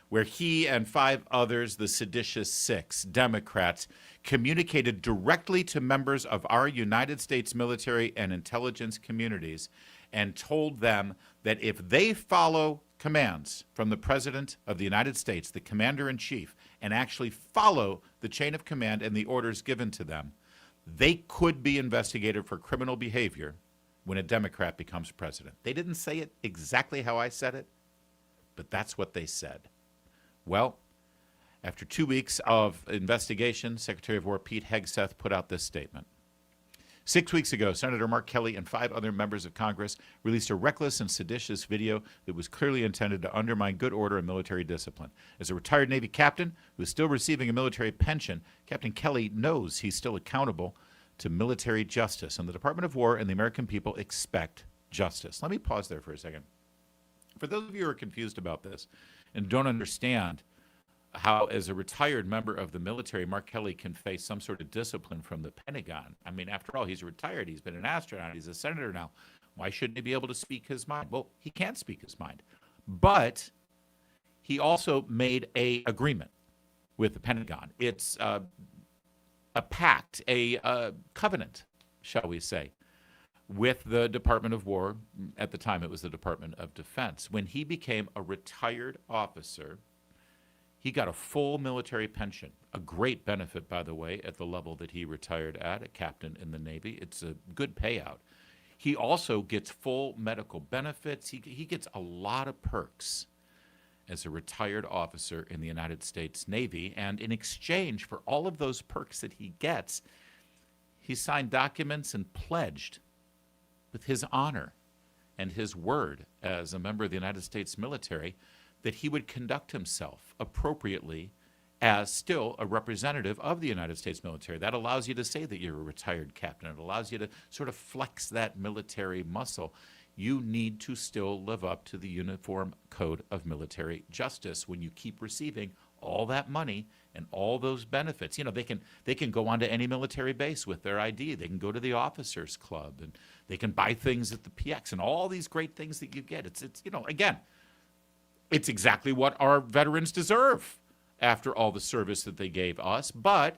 where he and 5 others, the seditious 6 Democrats, communicated directly to members of our United States military and intelligence communities and told them that if they follow commands from the President of the United States, the Commander-in-Chief, and actually follow the chain of command and the orders given to them, they could be investigated for criminal behavior when a Democrat becomes president. They didn't say it exactly how I said it, but that's what they said. Well, after 2 weeks of investigation, Secretary of War Pete Hegseth put out this statement. 6 weeks ago, Senator Mark Kelly and 5 other members of Congress released a reckless and seditious video that was clearly intended to undermine good order and military discipline. As a retired Navy captain who is still receiving a military pension, Captain Kelly knows he's still accountable to military justice, and the Department of War and the American people expect justice. Let me pause there for a second. For those of you who are confused about this and don't understand how, as a retired member of the military, Mark Kelly can face some sort of discipline from the Pentagon. I mean, after all, he's retired. He's been an astronaut. He's a senator now. Why shouldn't he be able to speak his mind? Well, he can't speak his mind. But he also made an agreement with the Pentagon. It's a pact, a covenant, shall we say, with the Department of War. At the time, it was the Department of Defense. When he became a retired officer, he got a full military pension, a great benefit, by the way, at the level that he retired at, a captain in the Navy. It's a good payout. He also gets full medical benefits. He gets a lot of perks as a retired officer in the United States Navy. And in exchange for all of those perks that he gets, he signed documents and pledged with his honor and his word as a member of the United States military that he would conduct himself appropriately as still a representative of the United States military. That allows you to say that you're a retired captain. It allows you to sort of flex that military muscle. You need to still live up to the Uniform Code of Military Justice when you keep receiving all that money and all those benefits. You know, they can go onto any military base with their ID. They can go to the officers club, and they can buy things at the PX, and all these great things that you get. It's you know, again, it's exactly what our veterans deserve after all the service that they gave us, but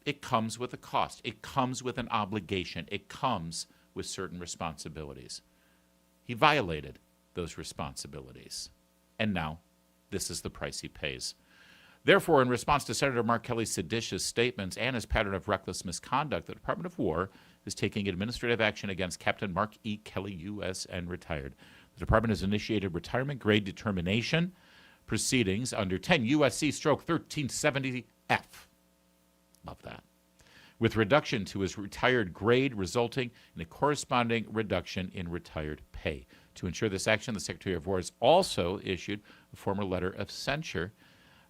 it comes with a cost. It comes with an obligation. It comes with certain responsibilities. He violated those responsibilities, and now this is the price he pays. Therefore, in response to Senator Mark Kelly's seditious statements and his pattern of reckless misconduct, the Department of War is taking administrative action against Captain Mark E. Kelly, U.S. and retired. The department has initiated retirement grade determination proceedings under 10 U.S.C. /1370F. Love that. with reduction to his retired grade resulting in a corresponding reduction in retired pay. To ensure this action, the Secretary of War has also issued a formal letter of censure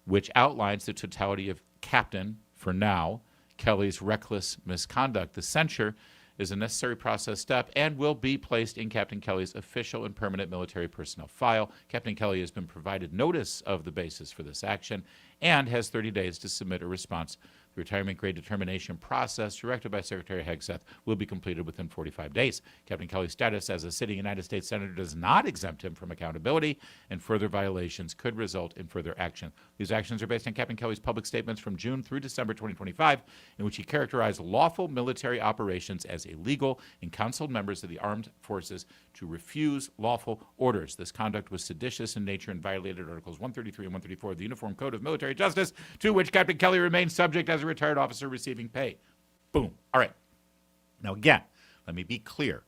which outlines the totality of Captain, for now, Kelly's reckless misconduct. The censure is a necessary process step and will be placed in Captain Kelly's official and permanent military personnel file. Captain Kelly has been provided notice of the basis for this action and has 30 days to submit a response. The retirement grade determination process directed by Secretary Hegseth will be completed within 45 days. Captain Kelly's status as a sitting United States Senator does not exempt him from accountability, and further violations could result in further action. These actions are based on Captain Kelly's public statements from June through December 2025, in which he characterized lawful military operations as illegal and counseled members of the armed forces to refuse lawful orders. This conduct was seditious in nature and violated Articles 133 and 134 of the Uniform Code of Military Justice, to which Captain Kelly remains subject as a retired officer receiving pay. Boom. All right. Now, again, let me be clear.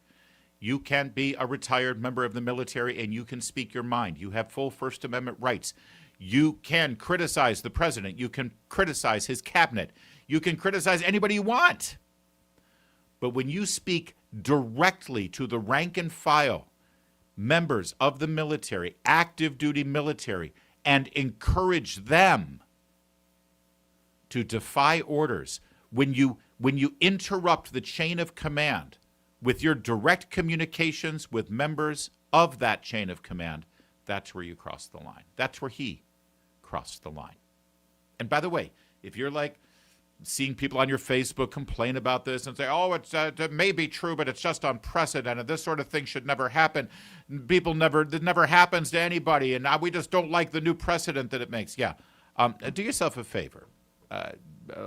You can be a retired member of the military and you can speak your mind. You have full First Amendment rights. You can criticize the president. You can criticize his cabinet. You can criticize anybody you want. But when you speak directly to the rank and file members of the military, active duty military, and encourage them to defy orders, when you interrupt the chain of command with your direct communications with members of that chain of command, that's where you cross the line. That's where he crossed the line. And by the way, if you're like seeing people on your Facebook complain about this and say, oh, it may be true, but it's just unprecedented. This sort of thing should never happen. It never happens to anybody, and we just don't like the new precedent that it makes. Yeah. Do yourself a favor.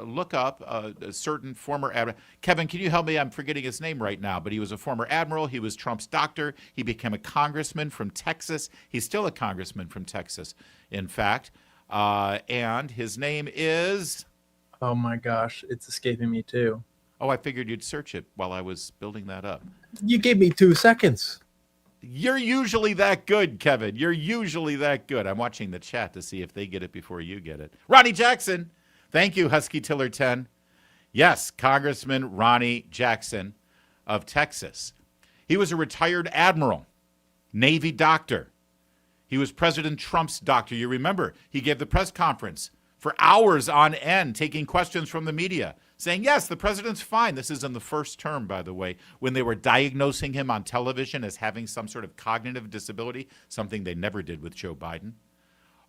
Look up a certain former admiral. Kevin, can you help me? I'm forgetting his name right now, but he was a former admiral. He was Trump's doctor. He became a congressman from Texas. He's still a congressman from Texas, in fact. And his name is... Oh my gosh, it's escaping me too. Oh, I figured you'd search it while I was building that up. You gave me 2 seconds. You're usually that good, Kevin. You're usually that good. I'm watching the chat to see if they get it before you get it. Ronnie Jackson. Thank you, Husky Tiller 10. Yes, Congressman Ronnie Jackson of Texas. He was a retired admiral, Navy doctor. He was President Trump's doctor. You remember, he gave the press conference for hours on end, taking questions from the media, saying, yes, the president's fine. This is in the first term, by the way, when they were diagnosing him on television as having some sort of cognitive disability, something they never did with Joe Biden.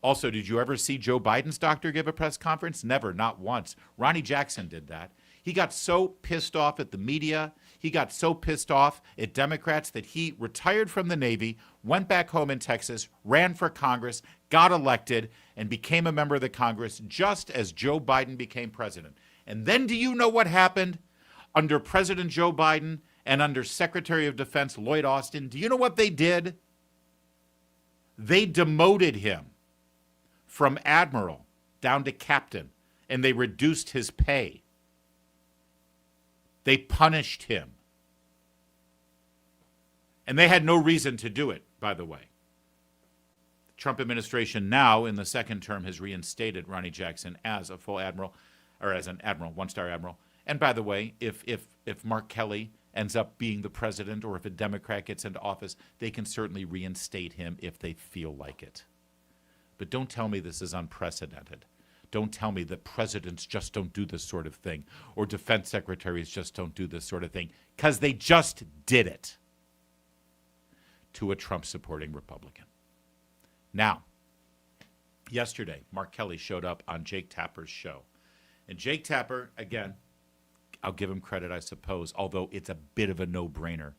Also, did you ever see Joe Biden's doctor give a press conference? Never, not once. Ronnie Jackson did that. He got so pissed off at the media, he got so pissed off at Democrats that he retired from the Navy, went back home in Texas, ran for Congress, got elected, and became a member of the Congress just as Joe Biden became president. And then do you know what happened under President Joe Biden and under Secretary of Defense Lloyd Austin? Do you know what they did? They demoted him from admiral down to captain, and they reduced his pay. They punished him. And they had no reason to do it, by the way. The Trump administration now, in the second term, has reinstated Ronnie Jackson as a full admiral, or as an admiral, one-star admiral. And by the way, if Mark Kelly ends up being the president, or if a Democrat gets into office, they can certainly reinstate him if they feel like it. But don't tell me this is unprecedented. Don't tell me that presidents just don't do this sort of thing, or defense secretaries just don't do this sort of thing, because they just did it to a Trump-supporting Republican. Now, yesterday, Mark Kelly showed up on Jake Tapper's show. And Jake Tapper, again, I'll give him credit, I suppose, although it's a bit of a no-brainer.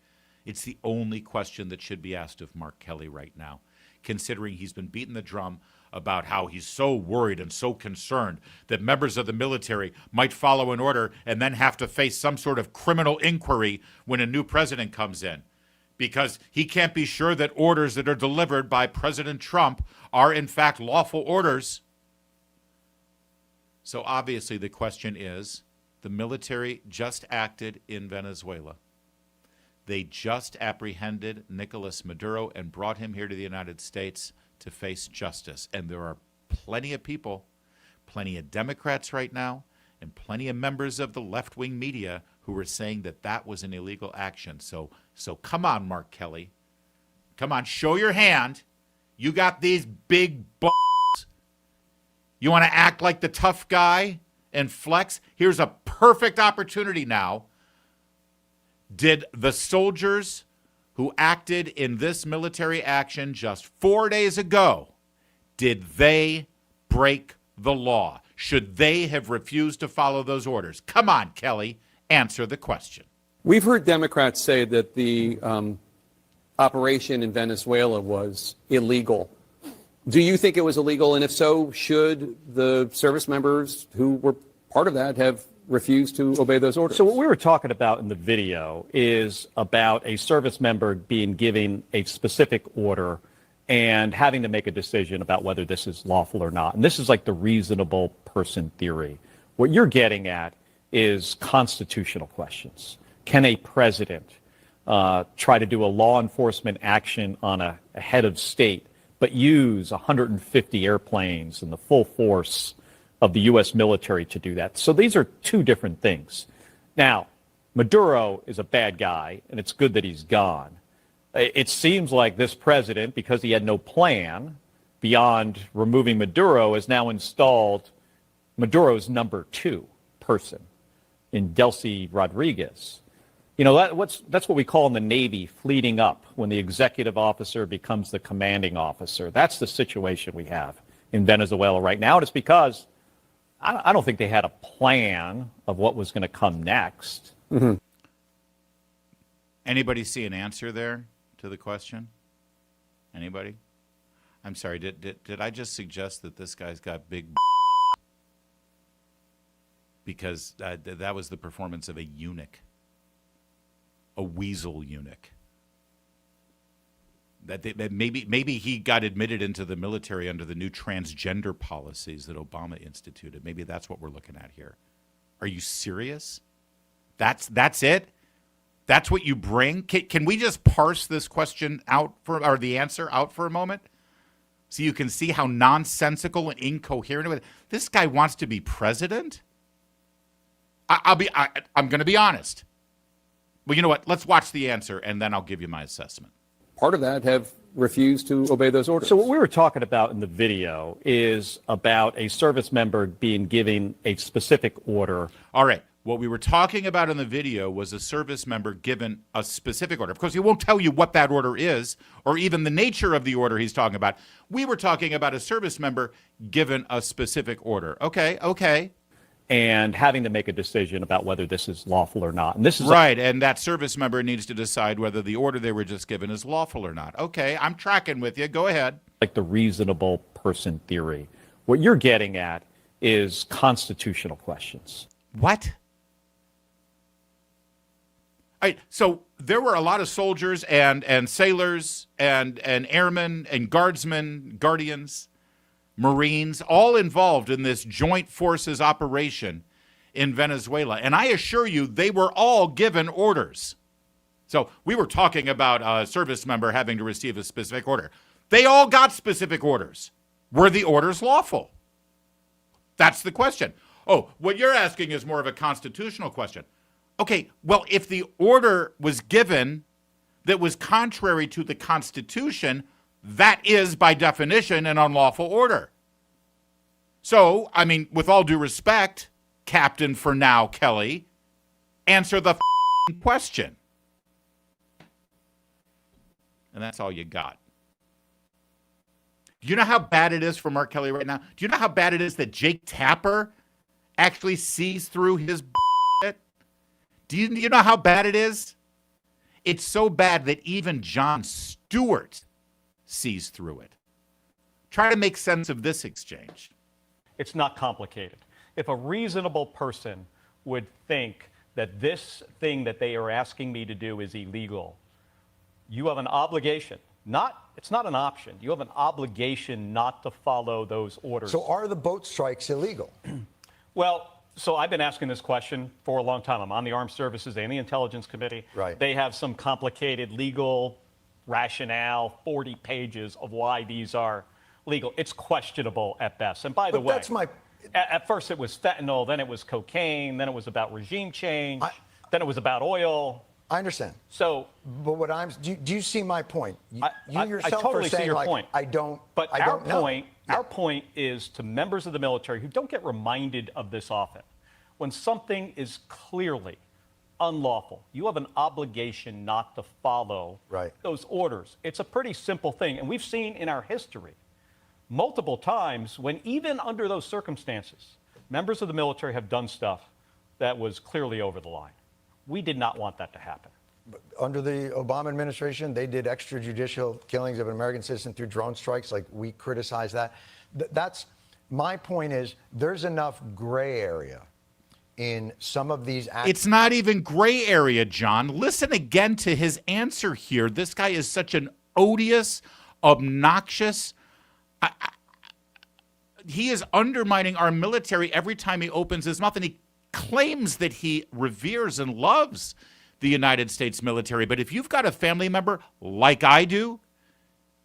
It's the only question that should be asked of Mark Kelly right now, considering he's been beating the drum about how he's so worried and so concerned that members of the military might follow an order and then have to face some sort of criminal inquiry when a new president comes in, because he can't be sure that orders that are delivered by President Trump are in fact lawful orders. So obviously the question is, the military just acted in Venezuela. They just apprehended Nicolas Maduro and brought him here to the United States to face justice. And there are plenty of people, plenty of Democrats right now, and plenty of members of the left-wing media who were saying that that was an illegal action. So come on, Mark Kelly. Come on, show your hand. You got these big balls. You want to act like the tough guy and flex? Here's a perfect opportunity now. Did the soldiers who acted in this military action just 4 days ago, did they break the law? Should they have refused to follow those orders? Come on, Kelly, answer the question. We've heard Democrats say that the operation in Venezuela was illegal. Do you think it was illegal? And if so, should the service members who were part of that have refused to obey those orders? So what we were talking about in the video is about a service member being given a specific order and having to make a decision about whether this is lawful or not. And this is like the reasonable person theory. What you're getting at is constitutional questions. Can a president try to do a law enforcement action on a head of state, but use 150 airplanes and the full force of the U.S. military to do that? So these are two different things. Now, Maduro is a bad guy, and it's good that he's gone. It seems like this president, because he had no plan beyond removing Maduro, has now installed Maduro's number 2 person in Delcy Rodriguez. You know, that's what we call in the Navy fleeting up, when the executive officer becomes the commanding officer. That's the situation we have in Venezuela right now. And it's because I don't think they had a plan of what was going to come next. Mm-hmm. Anybody see an answer there to the question? Anybody? I'm sorry, did I just suggest that this guy's got big because that was the performance of a eunuch, a weasel eunuch. That maybe he got admitted into the military under the new transgender policies that Obama instituted. Maybe that's what we're looking at here. Are you serious? That's it? That's what you bring? Can we just parse this question out or the answer out for a moment? So you can see how nonsensical and incoherent it is. This guy wants to be president? I'm going to be honest. Well, you know what? Let's watch the answer, and then I'll give you my assessment. Part of that have refused to obey those orders. So what we were talking about in the video is about a service member being given a specific order. All right. What we were talking about in the video was a service member given a specific order. Of course, he won't tell you what that order is or even the nature of the order he's talking about. We were talking about a service member given a specific order. Okay. And having to make a decision about whether this is lawful or not. And this is right, and that service member needs to decide whether the order they were just given is lawful or not. Okay, I'm tracking with you. Go ahead. Like the reasonable person theory. What you're getting at is constitutional questions. What? All right, so there were a lot of soldiers and sailors and airmen and guardsmen, guardians, Marines, all involved in this joint forces operation in Venezuela. And I assure you, they were all given orders. So we were talking about a service member having to receive a specific order. They all got specific orders. Were the orders lawful? That's the question. Oh, what you're asking is more of a constitutional question. Okay, well, if the order was given that was contrary to the Constitution, that is, by definition, an unlawful order. So, I mean, with all due respect, Captain for now, Kelly, answer the question. And that's all you got. Do you know how bad it is for Mark Kelly right now? Do you know how bad it is that Jake Tapper actually sees through his bullshit? Do you know how bad it is? It's so bad that even Jon Stewart sees through it. Try to make sense of this exchange. It's not complicated. If a reasonable person would think that this thing that they are asking me to do is illegal, you have an obligation. It's not an option. You have an obligation not to follow those orders. So are the boat strikes illegal? Well, so I've been asking this question for a long time. I'm on the Armed Services and the Intelligence Committee. Right. They have some complicated legal rationale, 40 pages of why these are legal. It's questionable at best. And by the way, At first it was fentanyl, then it was cocaine, then it was about regime change, then it was about oil. I understand. So, but what do you see my point? You yourself I totally are saying see your like, point. I don't. But I our don't know. point, our point is to members of the military who don't get reminded of this often. When something is clearly unlawful, you have an obligation not to follow those orders. It's a pretty simple thing, and we've seen in our history multiple times when even under those circumstances, members of the military have done stuff that was clearly over the line. We did not want that to happen. Under the Obama administration, they did extrajudicial killings of an American citizen through drone strikes. Like, we criticize that. That's my point is there's enough gray area in some of these actions. It's not even gray area, John. Listen again to his answer here. This guy is such an odious, obnoxious. He is undermining our military every time he opens his mouth, and he claims that he reveres and loves the United States military. But if you've got a family member like I do,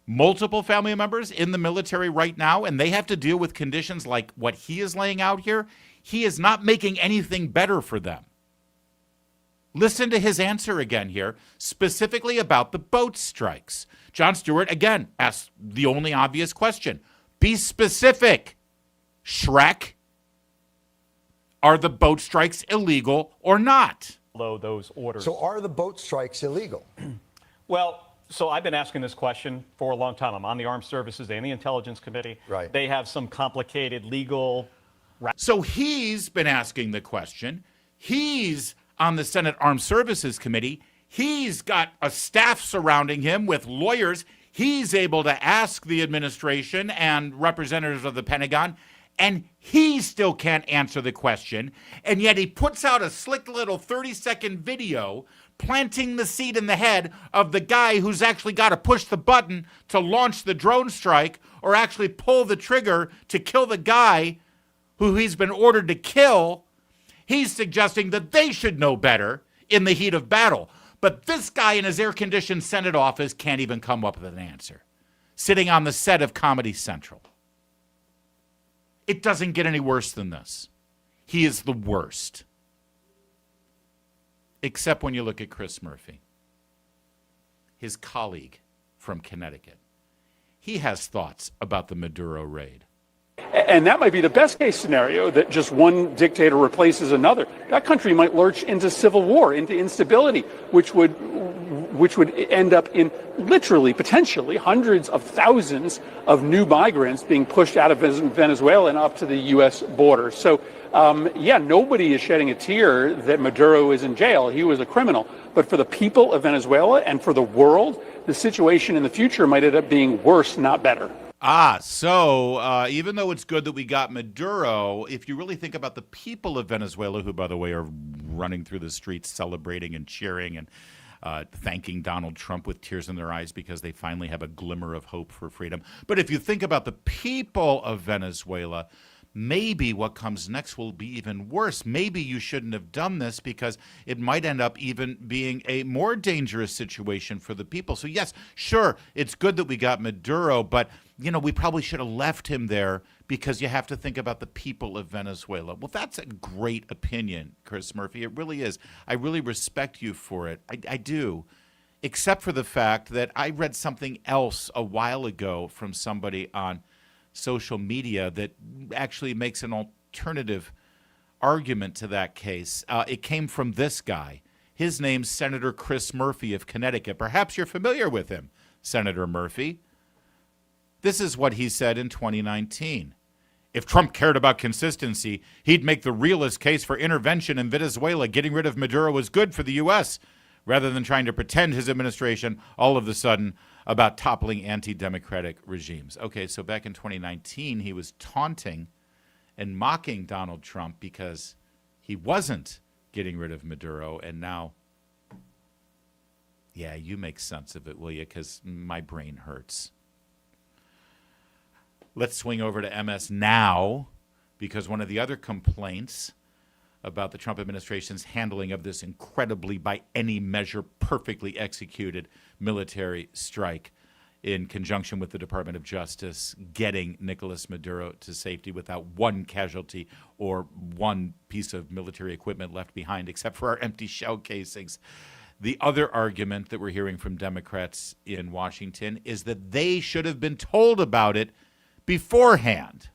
multiple family members in the military right now, and they have to deal with conditions like what he is laying out here, he is not making anything better for them. Listen to his answer again here, specifically about the boat strikes. Jon Stewart, again, asked the only obvious question. Be specific, Shrek. Are the boat strikes illegal or not? Those orders. So are the boat strikes illegal? Well, so I've been asking this question for a long time. I'm on the Armed Services and the Intelligence Committee. Right. They have some complicated legal... So he's been asking the question. He's on the Senate Armed Services Committee. He's got a staff surrounding him with lawyers. He's able to ask the administration and representatives of the Pentagon, and he still can't answer the question. And yet he puts out a slick little 30-second video planting the seed in the head of the guy who's actually got to push the button to launch the drone strike or actually pull the trigger to kill the guy who he's been ordered to kill. He's suggesting that they should know better in the heat of battle. But this guy in his air-conditioned Senate office can't even come up with an answer, sitting on the set of Comedy Central. It doesn't get any worse than this. He is the worst. Except when you look at Chris Murphy, his colleague from Connecticut. He has thoughts about the Maduro raid. And that might be the best case scenario, that just one dictator replaces another. That country might lurch into civil war, into instability, which would end up in literally, potentially, hundreds of thousands of new migrants being pushed out of Venezuela and up to the U.S. border. So, nobody is shedding a tear that Maduro is in jail. He was a criminal. But for the people of Venezuela and for the world, the situation in the future might end up being worse, not better. So even though it's good that we got Maduro, if you really think about the people of Venezuela, who, by the way, are running through the streets celebrating and cheering and thanking Donald Trump with tears in their eyes because they finally have a glimmer of hope for freedom. But if you think about the people of Venezuela, maybe what comes next will be even worse. Maybe you shouldn't have done this because it might end up even being a more dangerous situation for the people. So yes, sure, it's good that we got Maduro, but we probably should have left him there because you have to think about the people of Venezuela. Well, that's a great opinion, Chris Murphy. It really is. I really respect you for it. I do, except for the fact that I read something else a while ago from somebody on social media that actually makes an alternative argument to that case. It came from this guy. His name's Senator Chris Murphy of Connecticut. Perhaps you're familiar with him, Senator Murphy. This is what he said in 2019. If Trump cared about consistency, he'd make the realest case for intervention in Venezuela. Getting rid of Maduro was good for the U.S., rather than trying to pretend his administration all of a sudden about toppling anti-democratic regimes. Okay, so back in 2019, he was taunting and mocking Donald Trump because he wasn't getting rid of Maduro, and now, yeah, you make sense of it, will you? Because my brain hurts. Let's swing over to MS now, because one of the other complaints about the Trump administration's handling of this incredibly, by any measure, perfectly executed military strike in conjunction with the Department of Justice, getting Nicolas Maduro to safety without one casualty or one piece of military equipment left behind, except for our empty shell casings. The other argument that we're hearing from Democrats in Washington is that they should have been told about it beforehand.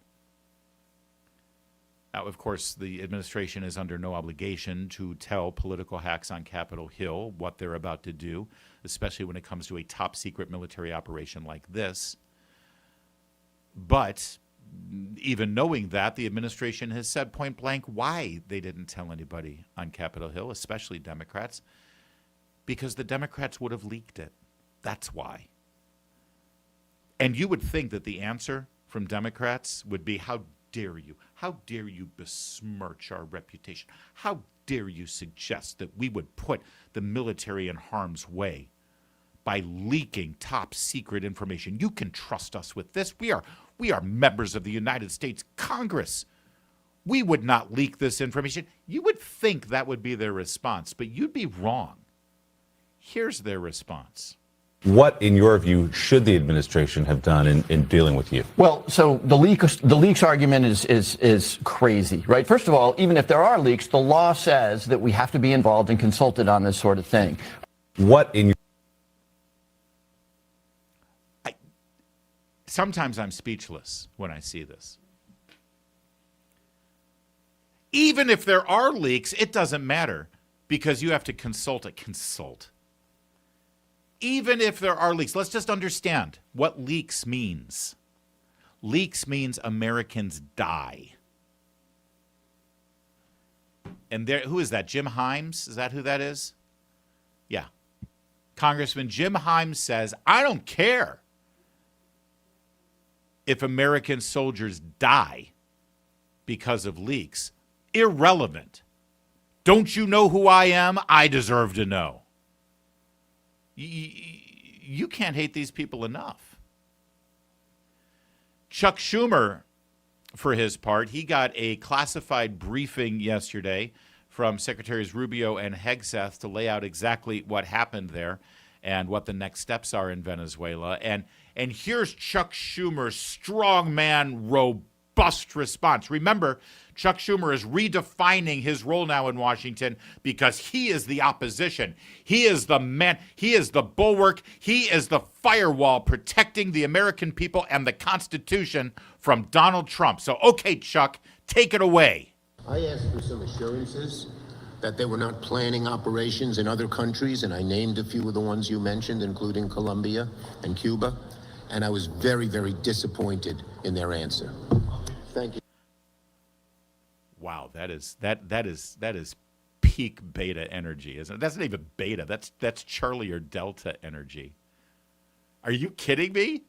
Now, of course, the administration is under no obligation to tell political hacks on Capitol Hill what they're about to do, especially when it comes to a top-secret military operation like this. But even knowing that, the administration has said point blank why they didn't tell anybody on Capitol Hill, especially Democrats, because the Democrats would have leaked it. That's why. And you would think that the answer from Democrats would be, how dare you? How dare you besmirch our reputation? How dare you suggest that we would put the military in harm's way by leaking top secret information? You can trust us with this. We are members of the United States Congress. We would not leak this information. You would think that would be their response, but you'd be wrong. Here's their response. What, in your view, should the administration have done in dealing with you? Well, so the leaks argument is crazy, right? First of all, even if there are leaks, the law says that we have to be involved and consulted on this sort of thing. What in your Sometimes I'm speechless when I see this. Even if there are leaks, it doesn't matter because you have to consult. Even if there are leaks, let's just understand what leaks means. Leaks means Americans die. And there, who is that? Jim Himes? Is that who that is? Yeah. Congressman Jim Himes says, I don't care if American soldiers die because of leaks. Irrelevant. Don't you know who I am? I deserve to know. You can't hate these people enough. Chuck Schumer, for his part, he got a classified briefing yesterday from Secretaries Rubio and Hegseth to lay out exactly what happened there and what the next steps are in Venezuela. And here's Chuck Schumer's strongman, robust response. Remember, Chuck Schumer is redefining his role now in Washington because he is the opposition. He is the man. He is the bulwark. He is the firewall protecting the American people and the Constitution from Donald Trump. So, okay, Chuck, take it away. I asked for some assurances that they were not planning operations in other countries, and I named a few of the ones you mentioned, including Colombia and Cuba, and I was very, very disappointed in their answer. Thank you. Wow, that is peak beta energy, isn't it? That's not even beta. That's Charlie or Delta energy. Are you kidding me?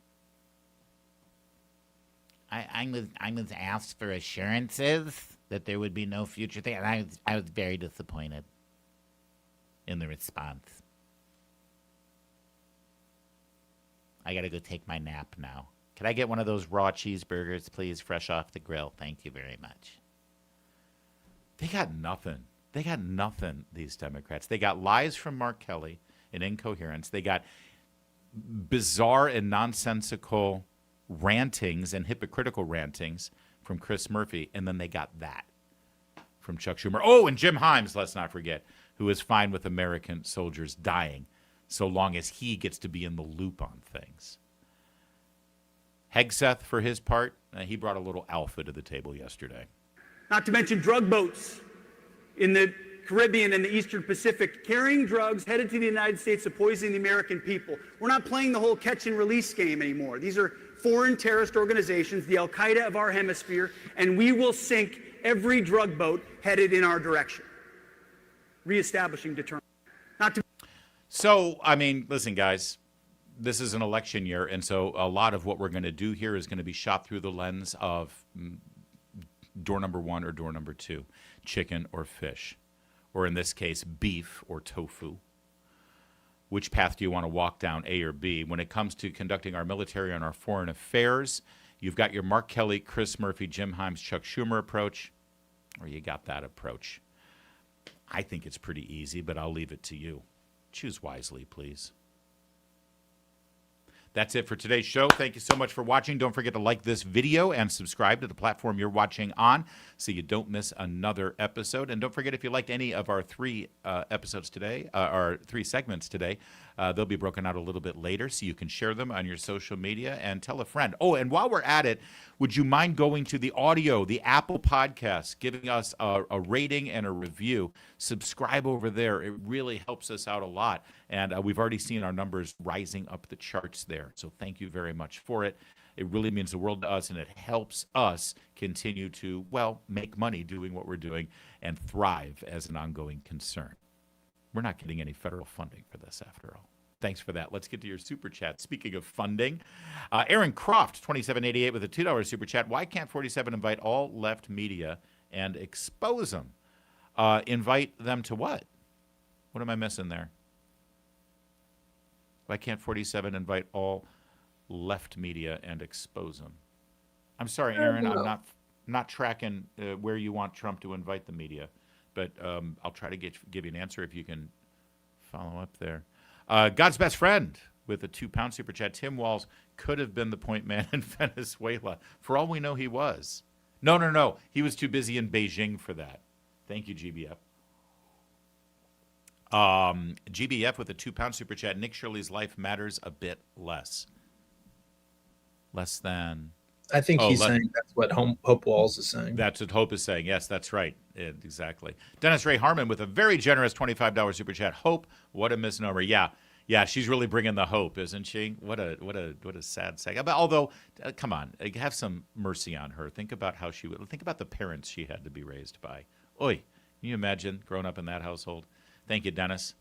I was asked for assurances that there would be no future thing, and I was very disappointed in the response. I gotta go take my nap now. Can I get one of those raw cheeseburgers, please, fresh off the grill? Thank you very much. They got nothing. They got nothing, these Democrats. They got lies from Mark Kelly and incoherence. They got bizarre and nonsensical rantings and hypocritical rantings from Chris Murphy, and then they got that from Chuck Schumer. Oh, and Jim Himes, let's not forget, who is fine with American soldiers dying so long as he gets to be in the loop on things. Hegseth, for his part, he brought a little alpha to the table yesterday. Not to mention drug boats in the Caribbean and the Eastern Pacific carrying drugs headed to the United States to poison the American people. We're not playing the whole catch and release game anymore. These are foreign terrorist organizations, the Al-Qaeda of our hemisphere, and we will sink every drug boat headed in our direction, reestablishing deterrence. So, I mean, listen, guys, this is an election year, and so a lot of what we're going to do here is going to be shot through the lens of door number one or door number two, chicken or fish, or in this case, beef or tofu. Which path do you want to walk down, A or B? When it comes to conducting our military and our foreign affairs, you've got your Mark Kelly, Chris Murphy, Jim Himes, Chuck Schumer approach, or you got that approach. I think it's pretty easy, but I'll leave it to you. Choose wisely, please. That's it for today's show. Thank you so much for watching. Don't forget to like this video and subscribe to the platform you're watching on so you don't miss another episode. And don't forget, if you liked any of our 3 episodes today, our 3 segments today, they'll be broken out a little bit later so you can share them on your social media and tell a friend. Oh, and while we're at it, would you mind going to the audio, the Apple Podcast, giving us a rating and a review? Subscribe over there. It really helps us out a lot. And we've already seen our numbers rising up the charts there. So thank you very much for it. It really means the world to us, and it helps us continue to, well, make money doing what we're doing and thrive as an ongoing concern. We're not getting any federal funding for this, after all. Thanks for that. Let's get to your super chat. Speaking of funding, Aaron Croft, 2788 with a $2 super chat. Why can't 47 invite all left media and expose them? Invite them to what? What am I missing there? Why can't 47 invite all left media and expose them? I'm sorry, Aaron. I'm not tracking where you want Trump to invite the media, but I'll try to give you an answer if you can follow up there. God's best friend with a £2 super chat. Tim Walz could have been the point man in Venezuela. For all we know, he was. No. He was too busy in Beijing for that. Thank you, GBF. GBF with a £2 super chat. Nick Shirley's life matters a bit less. Less than. I think he's saying that's what Hope Walz is saying. That's what Hope is saying. Yes, that's right. Exactly. Dennis Ray Harmon with a very generous $25 super chat. Hope, what a misnomer. Yeah, she's really bringing the hope, isn't she? What a sad saga. Although, come on, have some mercy on her. Think about how think about the parents she had to be raised by. Oy, can you imagine growing up in that household? Thank you, Dennis.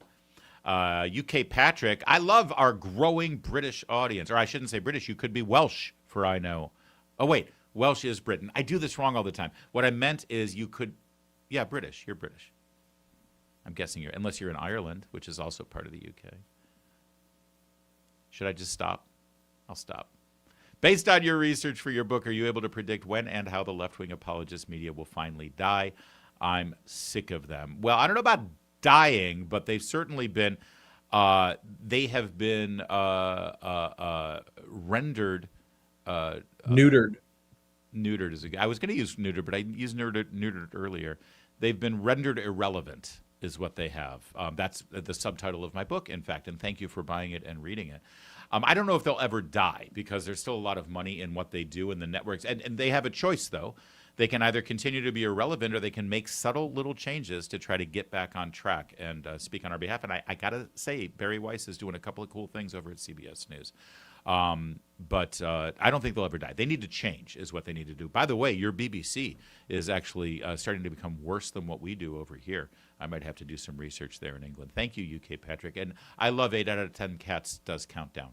UK Patrick, I love our growing British audience. Or I shouldn't say British, you could be Welsh, for I know. Oh, wait, Welsh is Britain. I do this wrong all the time. What I meant is you could, British. You're British. I'm guessing unless you're in Ireland, which is also part of the UK. Should I just stop? I'll stop. Based on your research for your book, are you able to predict when and how the left-wing apologist media will finally die? I'm sick of them. Well, I don't know about dying, but they've certainly been, they have been rendered. Neutered. Neutered is I was going to use neutered, but I used neutered earlier. They've been rendered irrelevant is what they have. That's the subtitle of my book, in fact, and thank you for buying it and reading it. I don't know if they'll ever die because there's still a lot of money in what they do in the networks. And they have a choice, though. They can either continue to be irrelevant or they can make subtle little changes to try to get back on track and speak on our behalf. And I got to say, Barry Weiss is doing a couple of cool things over at CBS News. But I don't think they'll ever die. They need to change is what they need to do. By the way, your BBC is actually starting to become worse than what we do over here. I might have to do some research there in England. Thank you, UK Patrick. And I love 8 out of 10 Cats does countdown.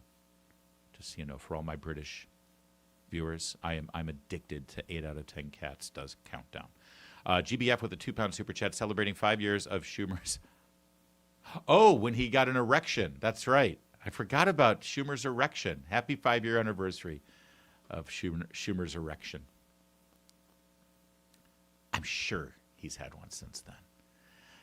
Just, for all my British viewers, I'm addicted to 8 out of 10 Cats does countdown. GBF with a £2 super chat celebrating 5 years of Schumer's. Oh, when he got an erection. That's right. I forgot about Schumer's erection. Happy 5-year anniversary of Schumer's erection. I'm sure he's had one since then.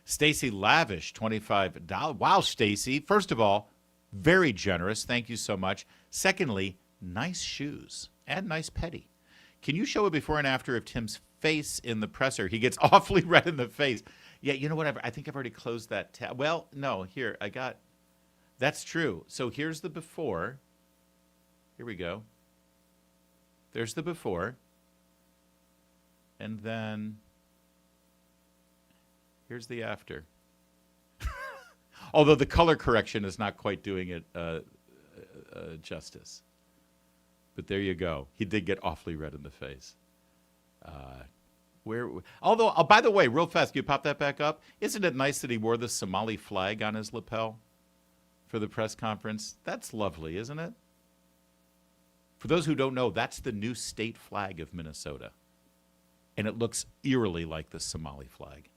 Stacy Lavish, $25. Wow, Stacy. First of all, very generous. Thank you so much. Secondly, nice shoes and nice petty. Can you show a before and after of Tim's face in the presser? He gets awfully red in the face. Yeah, you know what? I think I've already closed that tab. Well, no, here, I got... That's true. So here's the before. Here we go. There's the before. And then here's the after. Although the color correction is not quite doing it justice. But there you go. He did get awfully red in the face. Although, by the way, real fast, can you pop that back up? Isn't it nice that he wore the Somali flag on his lapel for the press conference? That's lovely, isn't it? For those who don't know, that's the new state flag of Minnesota. And it looks eerily like the Somali flag.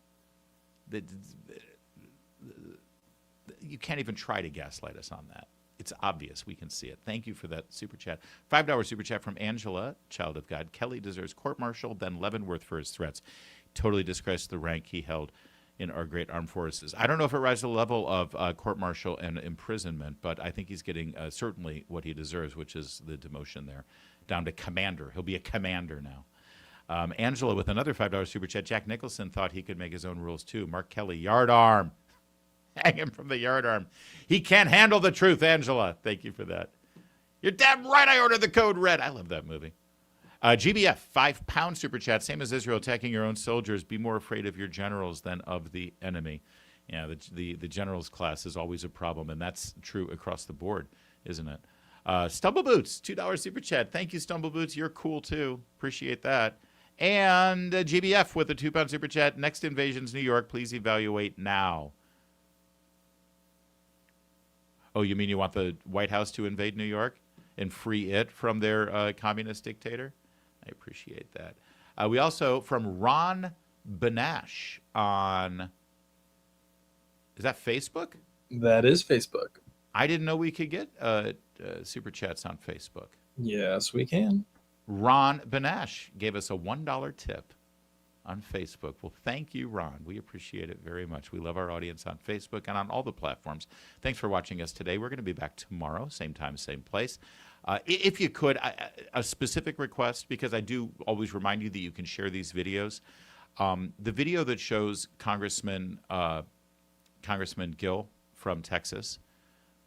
You can't even try to gaslight us on that. It's obvious. We can see it. Thank you for that super chat. $5 super chat from Angela, child of God. Kelly deserves court-martial, then Leavenworth for his threats. Totally disgraced the rank he held in our great armed forces. I don't know if it rises to the level of court-martial and imprisonment, but I think he's getting certainly what he deserves, which is the demotion there, down to commander. He'll be a commander now. Angela with another $5 super chat. Jack Nicholson thought he could make his own rules too. Mark Kelly, yard arm. Hang him from the yard arm. He can't handle the truth, Angela. Thank you for that. You're damn right I ordered the code red. I love that movie. GBF, £5 super chat. Same as Israel attacking your own soldiers. Be more afraid of your generals than of the enemy. Yeah, the generals class is always a problem, and that's true across the board, isn't it? Stumbleboots, $2 super chat. Thank you, Stumbleboots. You're cool, too. Appreciate that. And GBF with a £2 super chat. Next invasion's New York. Please evaluate now. Oh, you mean you want the White House to invade New York and free it from their communist dictator? I appreciate that. We also, from Ron Benash on, is that Facebook? That is Facebook. I didn't know we could get super chats on Facebook. Yes, we can. Ron Benash gave us a $1 tip on Facebook. Well, thank you, Ron. We appreciate it very much. We love our audience on Facebook and on all the platforms. Thanks for watching us today. We're going to be back tomorrow, same time, same place. If you could, a specific request, because I do always remind you that you can share these videos. The video that shows Congressman Gill from Texas,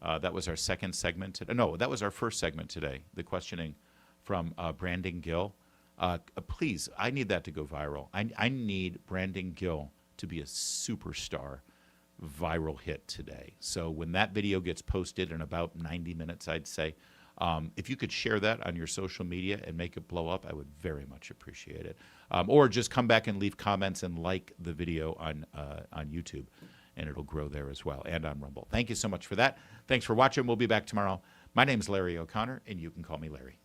that was our second segment today. No, that was our first segment today, the questioning from Brandon Gill. Please, I need that to go viral. I need Brandon Gill to be a superstar viral hit today. So when that video gets posted in about 90 minutes, I'd say, if you could share that on your social media and make it blow up, I would very much appreciate it. Or just come back and leave comments and like the video on YouTube, and it'll grow there as well, and on Rumble. Thank you so much for that. Thanks for watching. We'll be back tomorrow. My name's Larry O'Connor, and you can call me Larry.